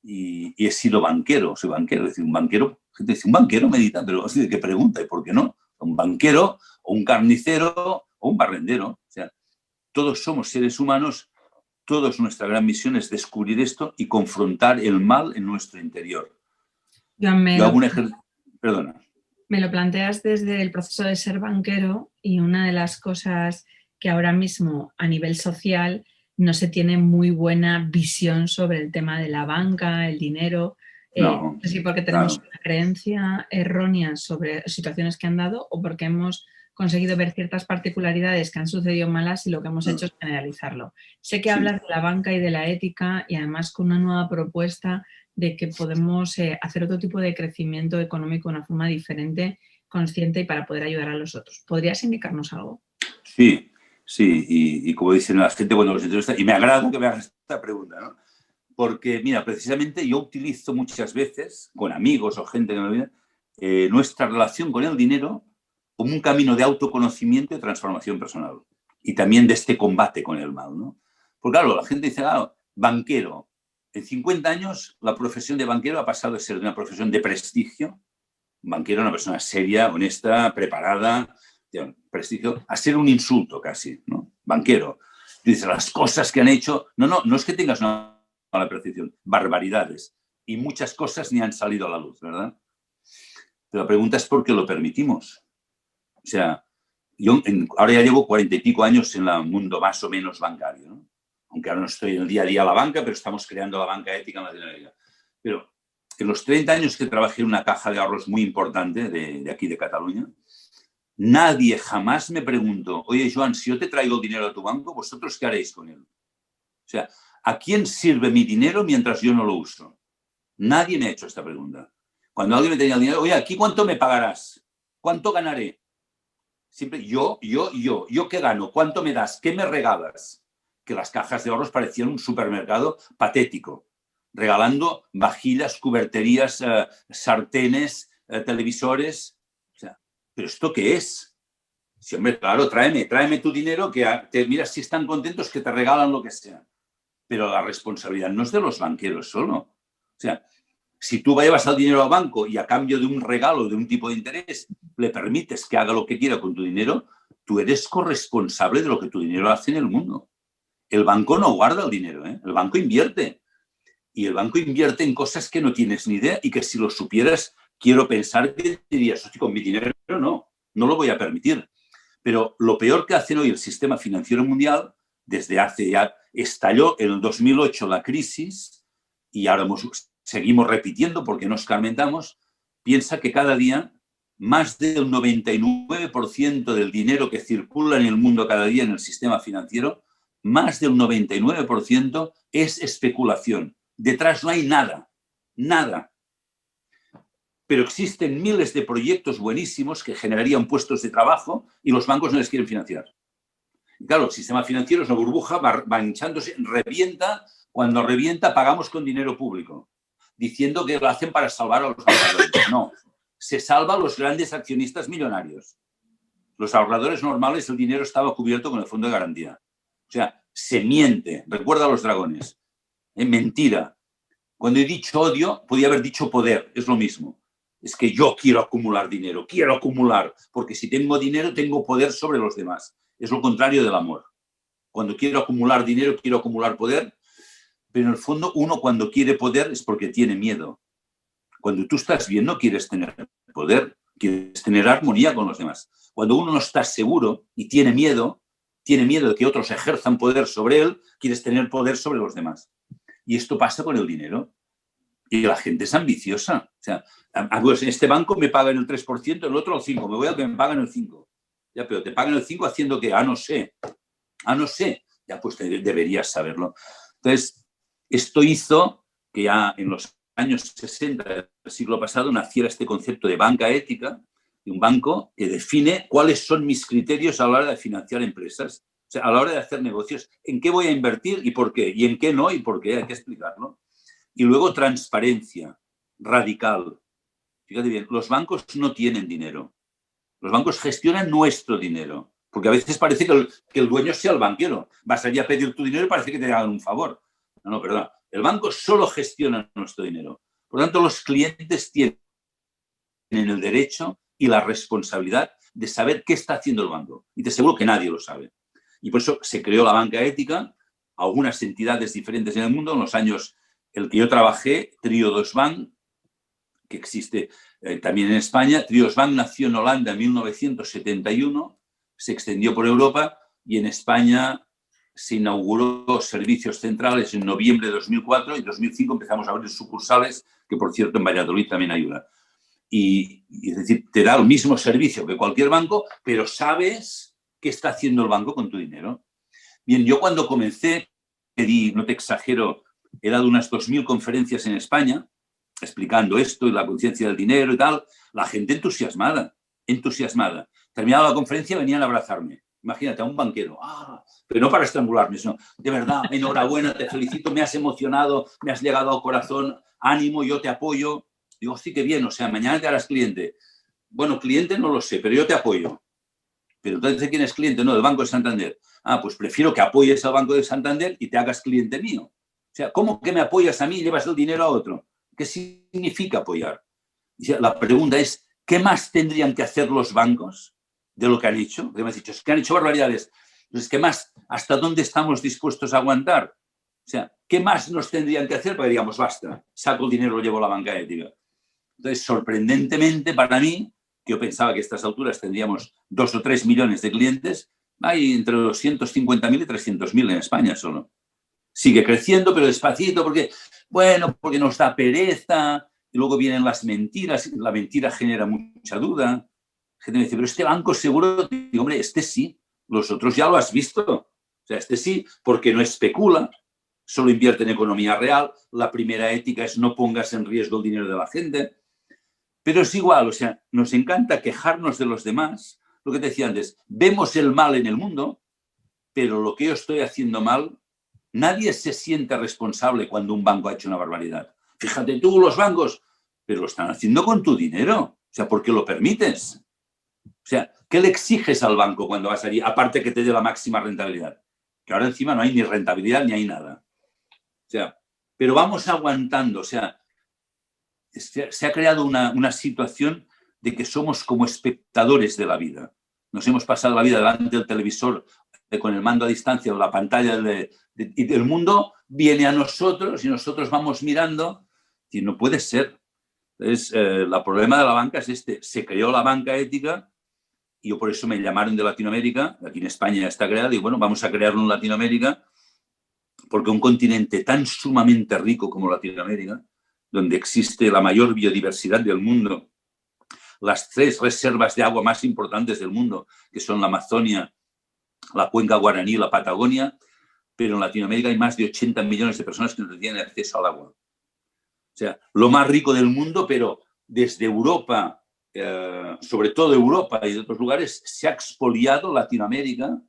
y he sido banquero, soy banquero. Es decir, un banquero, gente dice, un banquero medita, pero así de qué pregunta, ¿y por qué no? Un banquero o un carnicero o un barrendero. O sea, todos somos seres humanos, todos nuestra gran misión es descubrir esto y confrontar el mal en nuestro interior. Yo hago un ejercicio, perdona.
Me lo planteas desde el proceso de ser banquero y una de las cosas que ahora mismo a nivel social no se tiene muy buena visión sobre el tema de la banca, el dinero.
No
sé si porque tenemos una creencia errónea sobre situaciones que han dado o porque hemos conseguido ver ciertas particularidades que han sucedido malas y lo que hemos hecho es generalizarlo. Sé que hablas de la banca y de la ética y además con una nueva propuesta de que podemos hacer otro tipo de crecimiento económico de una forma diferente, consciente y para poder ayudar a los otros. ¿Podrías indicarnos algo?
Sí, sí, y como dicen la gente cuando los entrevistan, y me agrada que me hagas esta pregunta, ¿no? Porque, mira, precisamente yo utilizo muchas veces, con amigos o gente que me viene, nuestra relación con el dinero como un camino de autoconocimiento y transformación personal. Y también de este combate con el mal, ¿no? Porque, claro, la gente dice, banquero. En 50 años, la profesión de banquero ha pasado de ser una profesión de prestigio, un banquero, una persona seria, honesta, preparada, prestigio, a ser un insulto casi, ¿no? Banquero. Tú dices, las cosas que han hecho, no es que tengas una mala percepción, barbaridades. Y muchas cosas ni han salido a la luz, ¿verdad? Pero la pregunta es por qué lo permitimos. O sea, yo ahora ya llevo 40 y pico años en el mundo más o menos bancario, ¿no? Aunque ahora no estoy en el día a día a la banca, pero estamos creando la banca ética en Latinoamérica. Pero en los 30 años que trabajé en una caja de ahorros muy importante de aquí de Cataluña, nadie jamás me preguntó, oye, Joan, si yo te traigo el dinero a tu banco, ¿vosotros qué haréis con él? O sea, ¿a quién sirve mi dinero mientras yo no lo uso? Nadie me ha hecho esta pregunta. Cuando alguien me tenía el dinero, oye, ¿aquí cuánto me pagarás? ¿Cuánto ganaré? Siempre yo qué gano, cuánto me das, qué me regalas. Que las cajas de ahorros parecían un supermercado patético, regalando vajillas, cuberterías, sartenes, televisores. O sea, ¿pero esto qué es? Sí, hombre, claro, tráeme tu dinero, que mira, si están contentos que te regalan lo que sea. Pero la responsabilidad no es de los banqueros solo. O sea, si tú llevas el dinero al banco y a cambio de un regalo, de un tipo de interés, le permites que haga lo que quiera con tu dinero, tú eres corresponsable de lo que tu dinero hace en el mundo. El banco no guarda el dinero, ¿eh? El banco invierte. Y el banco invierte en cosas que no tienes ni idea y que si lo supieras, quiero pensar que dirías, hostia, con mi dinero no lo voy a permitir. Pero lo peor que hacen hoy el sistema financiero mundial, desde hace ya, estalló en el 2008 la crisis y ahora seguimos repitiendo porque nos escarmentamos, piensa que cada día más del 99% del dinero que circula en el mundo cada día en el sistema financiero, más del 99% es especulación. Detrás no hay nada, nada. Pero existen miles de proyectos buenísimos que generarían puestos de trabajo y los bancos no les quieren financiar. Y claro, el sistema financiero es una burbuja, va hinchándose, revienta. Cuando revienta, pagamos con dinero público, diciendo que lo hacen para salvar a los ahorradores. No, se salva a los grandes accionistas millonarios. Los ahorradores normales, el dinero estaba cubierto con el fondo de garantía. O sea, se miente. Recuerda a los dragones. Mentira. Cuando he dicho odio, podía haber dicho poder. Es lo mismo. Es que yo quiero acumular dinero, quiero acumular, porque si tengo dinero tengo poder sobre los demás. Es lo contrario del amor. Cuando quiero acumular dinero, quiero acumular poder, pero en el fondo uno cuando quiere poder es porque tiene miedo. Cuando tú estás bien no quieres tener poder, quieres tener armonía con los demás. Cuando uno no está seguro y tiene miedo de que otros ejerzan poder sobre él, quieres tener poder sobre los demás. Y esto pasa con el dinero. Y la gente es ambiciosa. O sea, pues en este banco me pagan el 3%, en el otro el 5%. Me voy al que me pagan el 5%. Ya, pero te pagan el 5% haciendo que, no sé. Ya, pues deberías saberlo. Entonces, esto hizo que ya en los años 60 del siglo pasado naciera este concepto de banca ética, de un banco que define cuáles son mis criterios a la hora de financiar empresas. O sea, a la hora de hacer negocios, en qué voy a invertir y por qué, y en qué no y por qué, hay que explicarlo. Y luego transparencia radical. Fíjate bien, los bancos no tienen dinero. Los bancos gestionan nuestro dinero. Porque a veces parece que el dueño sea el banquero. Vas allí a pedir tu dinero y parece que te hagan un favor. No, perdón. El banco solo gestiona nuestro dinero. Por lo tanto, los clientes tienen el derecho y la responsabilidad de saber qué está haciendo el banco. Y te aseguro que nadie lo sabe. Y por eso se creó la banca ética, algunas entidades diferentes en el mundo. En los años en el que yo trabajé, Triodos Bank, que existe también en España. Triodos Bank nació en Holanda en 1971, se extendió por Europa y en España se inauguró servicios centrales en noviembre de 2004 y en 2005 empezamos a abrir sucursales, que por cierto en Valladolid también hay una. Y es decir, te da el mismo servicio que cualquier banco, pero sabes qué está haciendo el banco con tu dinero. Bien, yo cuando comencé, pedí, no te exagero, he dado unas 2000 conferencias en España explicando esto y la conciencia del dinero y tal. La gente entusiasmada, entusiasmada. Terminaba la conferencia, venían a abrazarme. Imagínate, a un banquero. Pero no para estrangularme, sino, de verdad, enhorabuena, te felicito, me has emocionado, me has llegado al corazón, ánimo, yo te apoyo. Digo, sí, qué bien, o sea, mañana te harás cliente. Bueno, cliente no lo sé, pero yo te apoyo. Pero entonces, ¿de quién es cliente? No, del Banco de Santander. Pues prefiero que apoyes al Banco de Santander y te hagas cliente mío. O sea, ¿cómo que me apoyas a mí y llevas el dinero a otro? ¿Qué significa apoyar? La pregunta es, ¿qué más tendrían que hacer los bancos de lo que han hecho? Porque me has dicho, es que han hecho barbaridades. Entonces, ¿qué más? ¿Hasta dónde estamos dispuestos a aguantar? O sea, ¿qué más nos tendrían que hacer? Porque digamos, basta, saco el dinero, lo llevo a la banca ética. Entonces, sorprendentemente para mí, que yo pensaba que a estas alturas tendríamos 2 o 3 millones de clientes, hay entre 250.000 y 300.000 en España solo. Sigue creciendo, pero despacito, porque nos da pereza, y luego vienen las mentiras, la mentira genera mucha duda. La gente me dice, pero este banco seguro, digo, hombre, este sí, los otros ya lo has visto. O sea, este sí, porque no especula, solo invierte en economía real. La primera ética es no pongas en riesgo el dinero de la gente. Pero es igual, o sea, nos encanta quejarnos de los demás. Lo que te decía antes, vemos el mal en el mundo, pero lo que yo estoy haciendo mal, nadie se siente responsable cuando un banco ha hecho una barbaridad. Fíjate tú, los bancos, pero lo están haciendo con tu dinero. O sea, ¿por qué lo permites? O sea, ¿qué le exiges al banco cuando vas allí? Aparte que te dé la máxima rentabilidad. Que ahora encima no hay ni rentabilidad ni hay nada. O sea, pero vamos aguantando. O sea, se ha creado una situación de que somos como espectadores de la vida. Nos hemos pasado la vida delante del televisor con el mando a distancia o la pantalla y el mundo viene a nosotros y nosotros vamos mirando y no puede ser. Entonces, el problema de la banca es este. Se creó la banca ética y yo por eso me llamaron de Latinoamérica. Aquí en España ya está creada y bueno, vamos a crearlo en Latinoamérica porque un continente tan sumamente rico como Latinoamérica, donde existe la mayor biodiversidad del mundo, las 3 reservas de agua más importantes del mundo, que son la Amazonia, la cuenca guaraní y la Patagonia, pero en Latinoamérica hay más de 80 millones de personas que no tienen acceso al agua. O sea, lo más rico del mundo, pero desde Europa, sobre todo Europa y de otros lugares, se ha expoliado Latinoamérica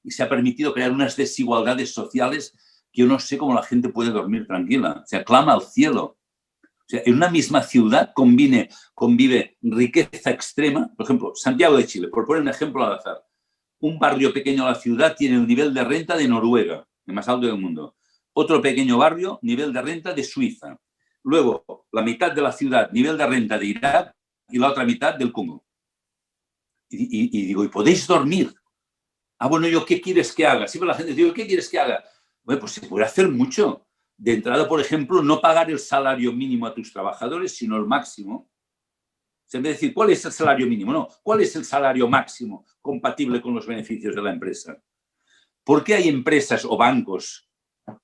y se ha permitido crear unas desigualdades sociales que yo no sé cómo la gente puede dormir tranquila. O sea, clama al cielo. O sea, en una misma ciudad convive riqueza extrema. Por ejemplo, Santiago de Chile, por poner un ejemplo al azar. Un barrio pequeño de la ciudad tiene el nivel de renta de Noruega, el más alto del mundo. Otro pequeño barrio, nivel de renta de Suiza. Luego, la mitad de la ciudad, nivel de renta de Irak y la otra mitad del Congo. Y digo, ¿y podéis dormir? Bueno, ¿yo qué quieres que haga? Siempre la gente dice, ¿qué quieres que haga? Bueno, pues se puede hacer mucho. De entrada, por ejemplo, no pagar el salario mínimo a tus trabajadores, sino el máximo. En vez de decir, ¿cuál es el salario mínimo? No, ¿cuál es el salario máximo compatible con los beneficios de la empresa? ¿Por qué hay empresas o bancos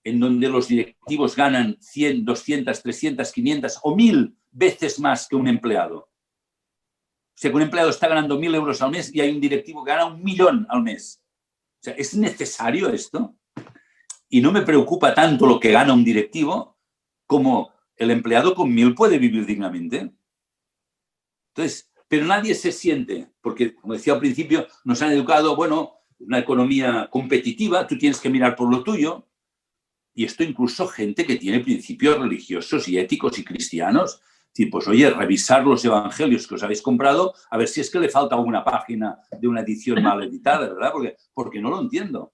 en donde los directivos ganan 100, 200, 300, 500 o 1000 veces más que un empleado? O sea, que un empleado está ganando 1000 euros al mes y hay un directivo que gana 1 millón al mes. O sea, ¿es necesario esto? Y no me preocupa tanto lo que gana un directivo como el empleado con 1000 puede vivir dignamente. Entonces, pero nadie se siente, porque como decía al principio, nos han educado, una economía competitiva, tú tienes que mirar por lo tuyo. Y esto incluso gente que tiene principios religiosos y éticos y cristianos, decir, pues oye, revisar los evangelios que os habéis comprado, a ver si es que le falta alguna página de una edición mal editada, ¿verdad? Porque no lo entiendo.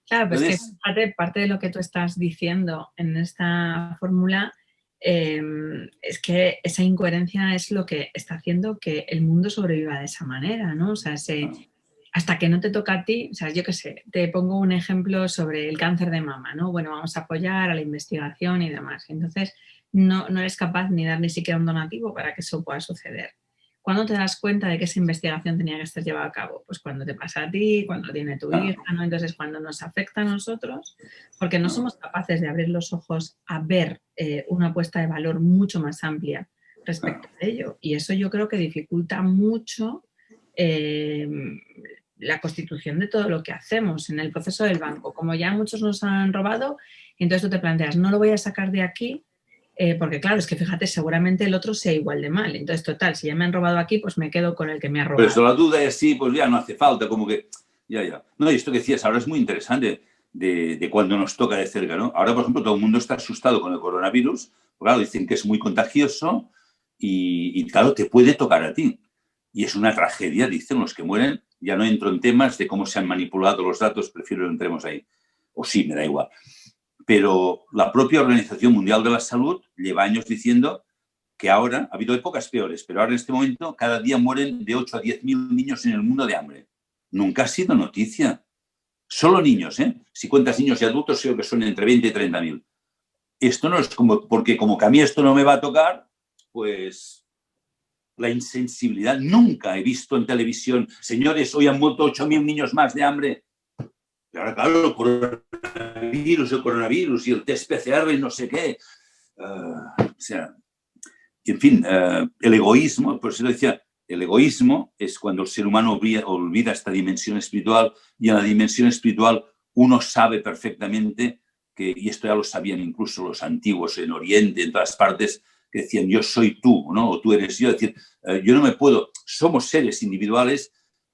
Claro, pues que parte de lo que tú estás diciendo en esta fórmula es que esa incoherencia es lo que está haciendo que el mundo sobreviva de esa manera, ¿no? O sea, hasta que no te toca a ti, o sea, yo qué sé, te pongo un ejemplo sobre el cáncer de mama, ¿no? Bueno, vamos a apoyar a la investigación y demás. Entonces, no eres capaz ni dar ni siquiera un donativo para que eso pueda suceder. ¿Cuándo te das cuenta de que esa investigación tenía que estar llevada a cabo? Pues cuando te pasa a ti, cuando tiene tu hija, ¿no? Entonces, cuando nos afecta a nosotros, porque no somos capaces de abrir los ojos a ver una apuesta de valor mucho más amplia respecto a ello. Y eso yo creo que dificulta mucho la constitución de todo lo que hacemos en el proceso del banco. Como ya muchos nos han robado, entonces tú te planteas, no lo voy a sacar de aquí, porque claro, es que fíjate, seguramente el otro sea igual de mal. Entonces, total, si ya me han robado aquí, pues me quedo con el que me ha robado.
Pero eso, la duda es sí, pues ya no hace falta, como que ya. No, y esto que decías ahora es muy interesante de cuando nos toca de cerca, ¿no? Ahora, por ejemplo, todo el mundo está asustado con el coronavirus, claro, dicen que es muy contagioso y claro, te puede tocar a ti. Y es una tragedia, dicen los que mueren. Ya no entro en temas de cómo se han manipulado los datos, prefiero que entremos ahí. O sí, me da igual. Pero la propia Organización Mundial de la Salud lleva años diciendo que ahora, ha habido épocas peores, pero ahora en este momento cada día mueren de 8 a 10.000 niños en el mundo de hambre. Nunca ha sido noticia. Solo niños, ¿eh? Si cuentas niños y adultos, creo que son entre 20 y 30.000. Esto no es como, porque como que a mí esto no me va a tocar, pues la insensibilidad. Nunca he visto en televisión, señores, hoy han muerto 8.000 niños más de hambre. Y ahora, claro, el coronavirus y el test PCR y no sé qué. O sea, en fin, el egoísmo, por eso decía, el egoísmo es cuando el ser humano olvida esta dimensión espiritual, y en la dimensión espiritual uno sabe perfectamente que, y esto ya lo sabían incluso los antiguos en Oriente, en todas partes, que decían yo soy tú, ¿no? O tú eres yo. Es decir, yo no me puedo, somos seres individuales,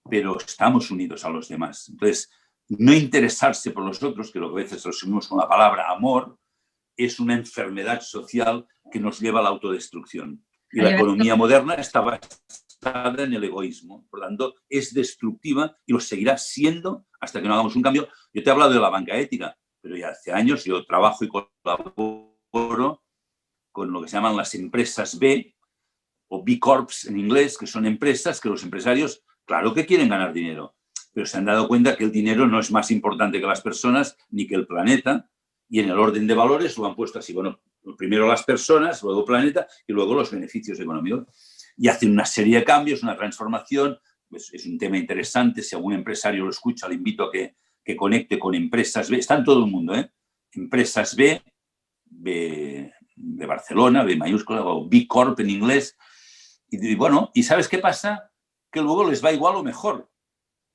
pero estamos unidos a los demás. Entonces, no interesarse por los otros, que lo que a veces resumimos con la palabra amor, es una enfermedad social que nos lleva a la autodestrucción. Y la economía moderna está basada en el egoísmo. Por lo tanto, es destructiva y lo seguirá siendo hasta que no hagamos un cambio. Yo te he hablado de la banca ética, pero ya hace años yo trabajo y colaboro con lo que se llaman las empresas B, o B Corps en inglés, que son empresas que los empresarios, claro que quieren ganar dinero, pero se han dado cuenta que el dinero no es más importante que las personas ni que el planeta, y en el orden de valores lo han puesto así. Bueno, primero las personas, luego el planeta y luego los beneficios económicos. Y hacen una serie de cambios, una transformación. Pues es un tema interesante. Si algún empresario lo escucha, le invito a que conecte con empresas B. Está en todo el mundo, ¿eh? Empresas B de Barcelona, B mayúscula, o B Corp en inglés. Y bueno, ¿y sabes qué pasa? Que luego les va igual o mejor,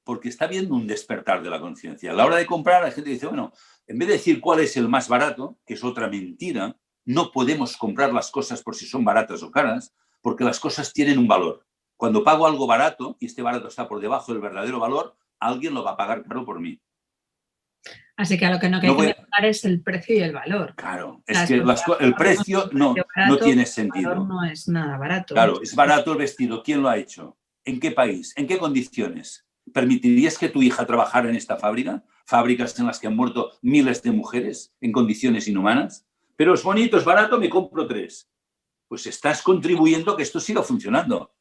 porque está viendo un despertar de la conciencia. A la hora de comprar, la gente dice, bueno, en vez de decir cuál es el más barato, que es otra mentira, no podemos comprar las cosas por si son baratas o caras, porque las cosas tienen un valor. Cuando pago algo barato, y este barato está por debajo del verdadero valor, alguien lo va a pagar caro por mí.
Así que a lo que no hay que mejorar es el precio y el valor.
Claro, es que el precio no tiene sentido.
El valor no es nada barato.
Claro, es barato el vestido. ¿Quién lo ha hecho? ¿En qué país? ¿En qué condiciones? ¿Permitirías que tu hija trabajara en esta fábrica? Fábricas en las que han muerto miles de mujeres en condiciones inhumanas. Pero es bonito, es barato, me compro 3. Pues estás contribuyendo a que esto siga funcionando.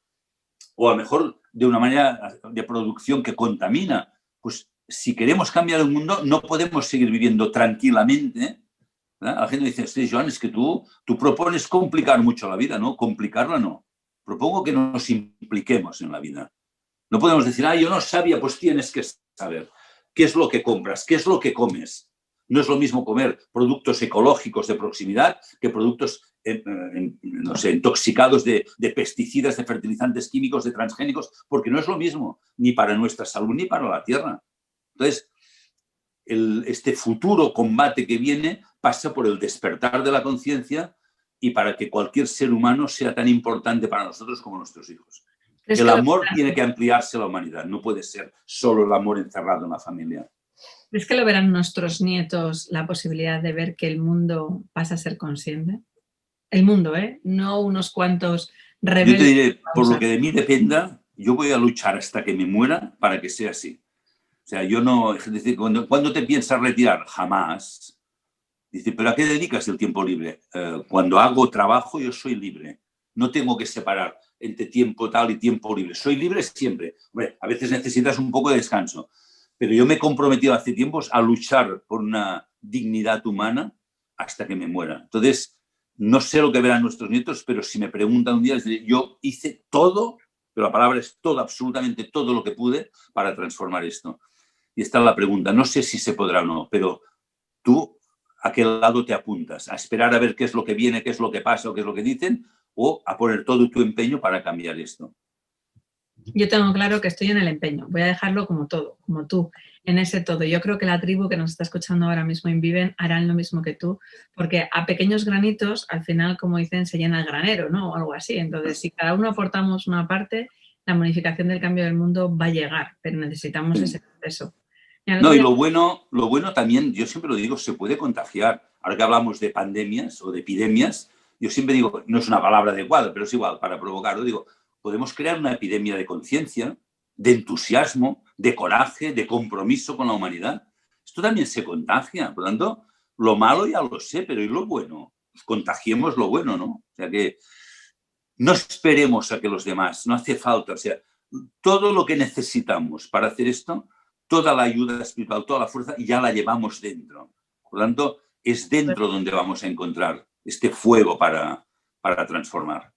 O a lo mejor de una manera de producción que contamina. Pues si queremos cambiar el mundo, no podemos seguir viviendo tranquilamente. ¿Verdad? La gente dice, sí, Joan, es que tú propones complicar mucho la vida, ¿no? Complicarla no. Propongo que nos impliquemos en la vida. No podemos decir, yo no sabía, pues tienes que saber qué es lo que compras, qué es lo que comes. No es lo mismo comer productos ecológicos de proximidad que productos no sé, intoxicados de pesticidas, de fertilizantes químicos, de transgénicos, porque no es lo mismo, ni para nuestra salud ni para la tierra. Entonces, este futuro combate que viene pasa por el despertar de la conciencia y para que cualquier ser humano sea tan importante para nosotros como nuestros hijos. El amor tiene que ampliarse a la humanidad, no puede ser solo el amor encerrado en la familia.
¿Crees que lo verán nuestros nietos la posibilidad de ver que el mundo pasa a ser consciente? el mundo, ¿eh? No unos cuantos
Yo te
rebeldes.
diré, por lo que de mí dependa, yo voy a luchar hasta que me muera para que sea así. O sea, yo no, es decir, cuando te piensas retirar, jamás. Dice, ¿pero a qué dedicas el tiempo libre? Cuando hago trabajo, yo soy libre. No tengo que separar entre tiempo tal y tiempo libre. Soy libre siempre. Hombre, a veces necesitas un poco de descanso. Pero yo me he comprometido hace tiempos a luchar por una dignidad humana hasta que me muera. Entonces, no sé lo que verán nuestros nietos, pero si me preguntan un día, les diré, yo hice todo, pero la palabra es todo, absolutamente todo lo que pude para transformar esto. Y esta es la pregunta. No sé si se podrá o no, pero tú a qué lado te apuntas, a esperar a ver qué es lo que viene, qué es lo que pasa o qué es lo que dicen, o a poner todo tu empeño para cambiar esto.
Yo tengo claro que estoy en el empeño. Voy a dejarlo como todo, como tú, en ese todo. Yo creo que la tribu que nos está escuchando ahora mismo en Viven harán lo mismo que tú, porque a pequeños granitos, al final, como dicen, se llena el granero, ¿no? O algo así. Entonces, si cada uno aportamos una parte, la modificación del cambio del mundo va a llegar, pero necesitamos ese proceso.
No, y lo bueno también, yo siempre lo digo, se puede contagiar. Ahora que hablamos de pandemias o de epidemias, yo siempre digo, no es una palabra adecuada, pero es igual, para provocarlo, digo, podemos crear una epidemia de conciencia, de entusiasmo, de coraje, de compromiso con la humanidad. Esto también se contagia. Por lo tanto, lo malo ya lo sé, pero ¿y lo bueno? Pues contagiemos lo bueno, ¿no? O sea que no esperemos a que los demás, no hace falta. O sea, todo lo que necesitamos para hacer esto, toda la ayuda espiritual, toda la fuerza, ya la llevamos dentro. Por lo tanto, es dentro donde vamos a encontrar este fuego para transformar.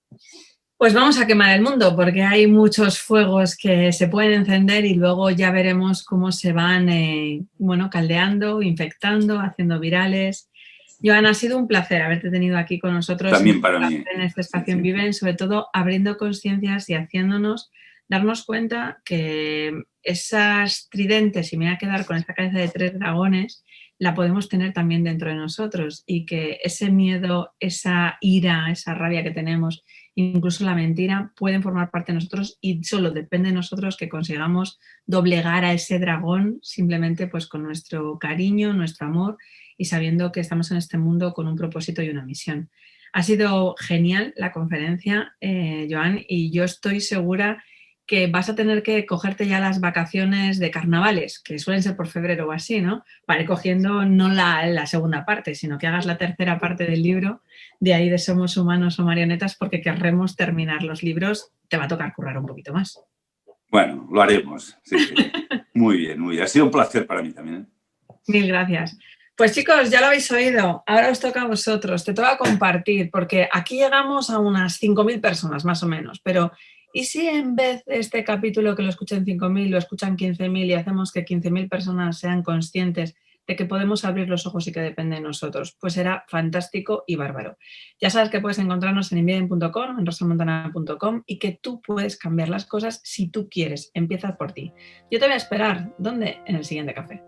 Pues vamos a quemar el mundo, porque hay muchos fuegos que se pueden encender y luego ya veremos cómo se van caldeando, infectando, haciendo virales. Joan, ha sido un placer haberte tenido aquí con nosotros.
También para mí.
En este espacio en Viven, sobre todo abriendo conciencias y haciéndonos darnos cuenta que esas tridentes, y me voy a quedar con esta cabeza de 3 dragones, la podemos tener también dentro de nosotros y que ese miedo, esa ira, esa rabia que tenemos, incluso la mentira, pueden formar parte de nosotros y solo depende de nosotros que consigamos doblegar a ese dragón simplemente pues con nuestro cariño, nuestro amor y sabiendo que estamos en este mundo con un propósito y una misión. Ha sido genial la conferencia, Joan, y yo estoy segura que vas a tener que cogerte ya las vacaciones de carnavales, que suelen ser por febrero o así, ¿no? Para ir cogiendo no la segunda parte, sino que hagas la tercera parte del libro, de ahí de Somos Humanos o Marionetas, porque querremos terminar los libros, te va a tocar currar un poquito más.
Bueno, lo haremos. Sí, sí. Muy bien, muy bien. Ha sido un placer para mí también.
Mil gracias. Pues chicos, ya lo habéis oído, ahora os toca a vosotros, te toca compartir, porque aquí llegamos a unas 5.000 personas más o menos, pero ¿y si en vez de este capítulo que lo escuchen 5.000, lo escuchan 15.000 y hacemos que 15.000 personas sean conscientes de que podemos abrir los ojos y que depende de nosotros? Pues será fantástico y bárbaro. Ya sabes que puedes encontrarnos en enviden.com, en rosamontana.com y que tú puedes cambiar las cosas si tú quieres. Empieza por ti. Yo te voy a esperar. ¿Dónde? En el siguiente café.